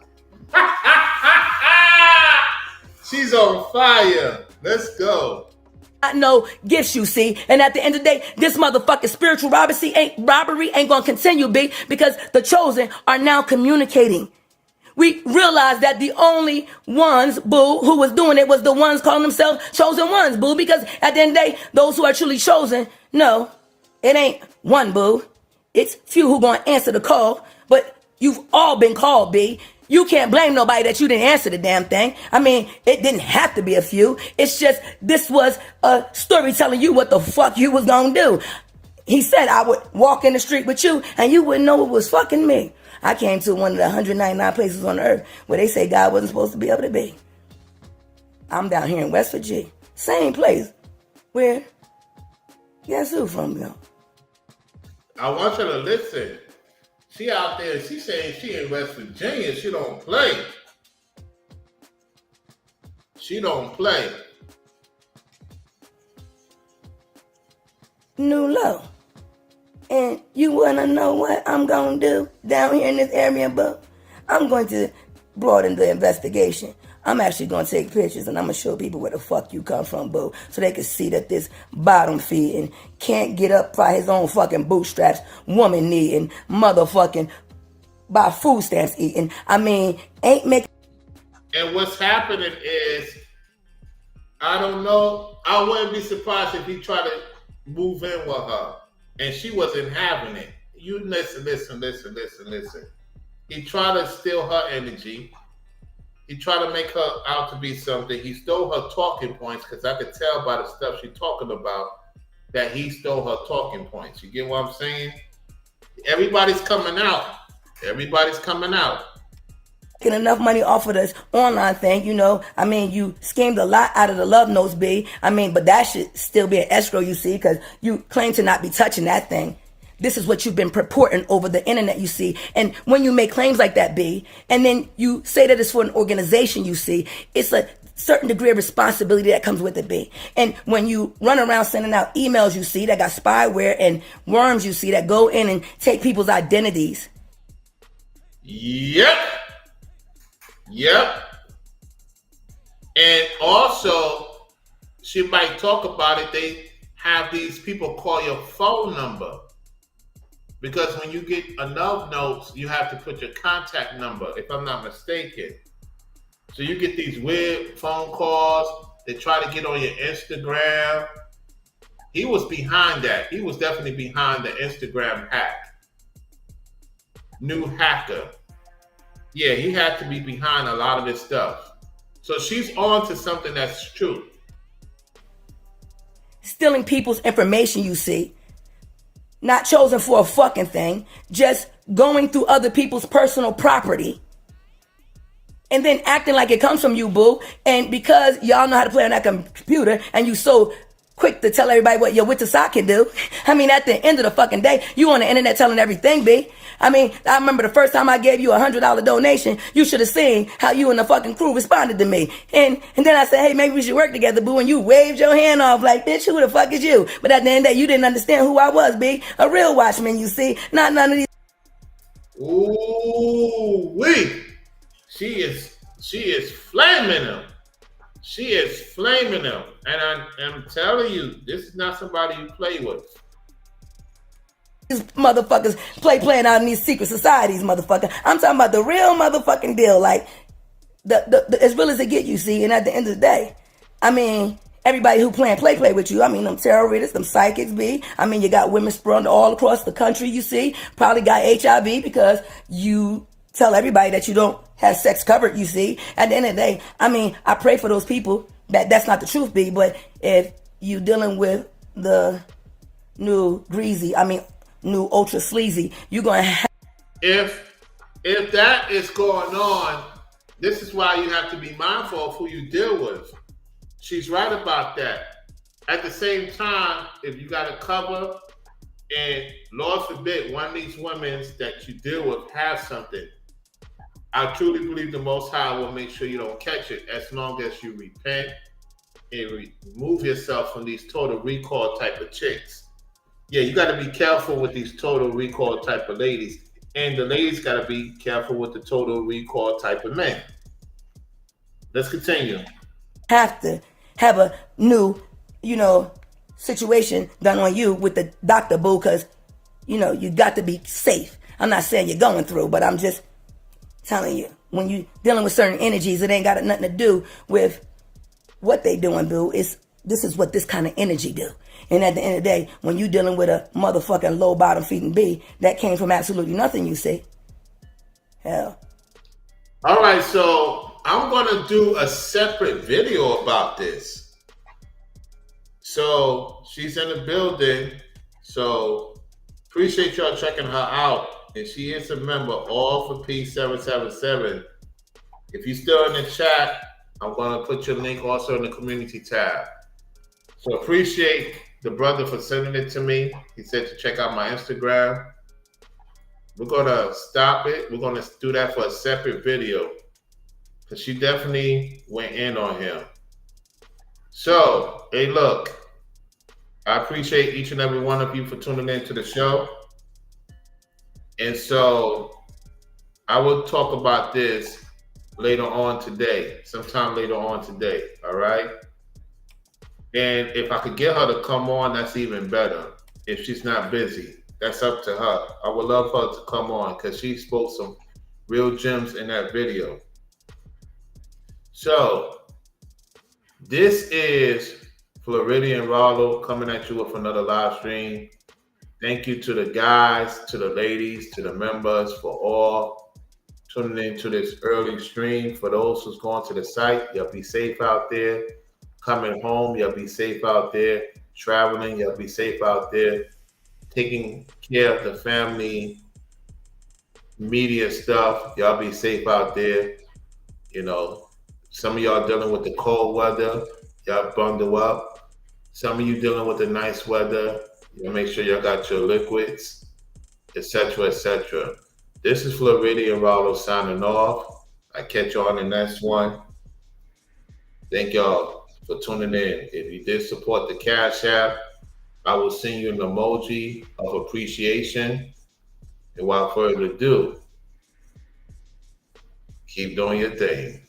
She's on fire. Let's go. No gifts, you see. And at the end of the day, this motherfucking spiritual robbery ain't gonna continue, B, because the chosen are now communicating. We realized that the only ones, boo, who was doing it was the ones calling themselves chosen ones, boo, because at the end of the day, those who are truly chosen, no, it ain't one, boo. It's few who gonna answer the call, but you've all been called, B. You can't blame nobody that you didn't answer the damn thing. I mean, it didn't have to be a few. It's just, this was a story telling you what the fuck you was gonna do. He said I would walk in the street with you and you wouldn't know it was fucking me. I came to one of the 199 places on earth where they say God wasn't supposed to be able to be. I'm down here in West Virginia. Same place where, guess who from, yo? I want you to listen. She out there, she saying she in West Virginia. She don't play. She don't play. New low. And you wanna know what I'm gonna do down here in this area, boo? I'm going to broaden the investigation. I'm actually gonna take pictures and I'm gonna show people where the fuck you come from, boo, so they can see that this bottom feeding, can't get up by his own fucking bootstraps, woman needing, motherfucking by food stamps eating. I mean, ain't making. And what's happening is, I don't know. I wouldn't be surprised if he tried to move in with her. And she wasn't having it. You listen. He tried to steal her energy. He tried to make her out to be something. He stole her talking points because I could tell by the stuff she's talking about that he stole her talking points. You get what I'm saying? Everybody's coming out. Everybody's coming out. Getting enough money off of this online thing, you know. I mean, you schemed a lot out of the love notes, B. I mean, but that should still be an escrow, you see, because you claim to not be touching that thing. This is what you've been purporting over the internet, you see. And when you make claims like that, B, and then you say that it's for an organization, you see, it's a certain degree of responsibility that comes with it, B. And when you run around sending out emails, you see, that got spyware and worms, you see, that go in and take people's identities. Yep. And also, she might talk about it. They have these people call your phone number. Because when you get enough notes, you have to put your contact number, if I'm not mistaken. So you get these weird phone calls. They try to get on your Instagram. He was behind that. He was definitely behind the Instagram hack. New hacker. Yeah, he had to be behind a lot of this stuff. So she's on to something that's true. Stealing people's information, you see. Not chosen for a fucking thing. Just going through other people's personal property. And then acting like it comes from you, boo. And because y'all know how to play on that computer and you so quick to tell everybody what your with the sock can do. I mean, at the end of the fucking day, you on the internet telling everything, B. I mean, I remember the first time I gave you $100 donation, you should have seen how you and the fucking crew responded to me. And then I said, hey, maybe we should work together, boo. And you waved your hand off like, bitch, who the fuck is you? But at the end of the day, you didn't understand who I was, B. A real watchman, you see. Not none of these. Ooh, wee. She is flaming him. She is flaming him. And I'm telling you, this is not somebody you play with. These motherfuckers playing out in these secret societies, motherfucker. I'm talking about the real motherfucking deal, like the as real as it get, you see. And at the end of the day, I mean, everybody who play with you. I mean, them tarot readers, them psychics, B. I mean, you got women sprung all across the country, you see. Probably got HIV because you tell everybody that you don't have sex covered, you see. At the end of the day, I mean, I pray for those people. That's not the truth, B. But if you dealing with the new greasy, I mean, new ultra sleazy, you're gonna have. If that is going on, this is why you have to be mindful of who you deal with. She's right about that. At the same time, if you got a cover, and Lord forbid, one of these women that you deal with have something, I truly believe the Most High will make sure you don't catch it as long as you repent and remove yourself from these total recall type of chicks. Yeah, you got to be careful with these total recall type of ladies. And the ladies got to be careful with the total recall type of men. Let's continue. Have to have a new, situation done on you with the doctor, boo, because, you got to be safe. I'm not saying you're going through, but I'm just telling you, when you dealing with certain energies, it ain't got nothing to do with what they doing, boo. This is what this kind of energy do. And at the end of the day, when you dealing with a motherfucking low bottom feeding B, that came from absolutely nothing, you see. Hell. All right, so I'm going to do a separate video about this. So she's in the building. So appreciate y'all checking her out. And she is a member, all for Peace 777. If you're still in the chat, I'm going to put your link also in the community tab. So appreciate the brother for sending it to me. He said to check out my Instagram. We're going to stop it. We're going to do that for a separate video because she definitely went in on him. So, hey, look, I appreciate each and every one of you for tuning in to the show. And so I will talk about this later on today, sometime later on today, all right? And if I could get her to come on, that's even better. If she's not busy, that's up to her. I would love her to come on because she spoke some real gems in that video. So this is Floridian Rollo coming at you with another live stream. Thank you to the guys, to the ladies, to the members for all tuning into this early stream. For those who's going to the site, y'all be safe out there. Coming home, y'all be safe out there. Traveling, y'all be safe out there. Taking care of the family, media stuff, y'all be safe out there. Some of y'all dealing with the cold weather, y'all bundle up. Some of you dealing with the nice weather, make sure y'all got your liquids, etc., etc. This is Floridian Rollo signing off. I catch y'all on the next one. Thank y'all for tuning in. If you did support the Cash App, I will send you an emoji of appreciation. And without further ado, keep doing your thing.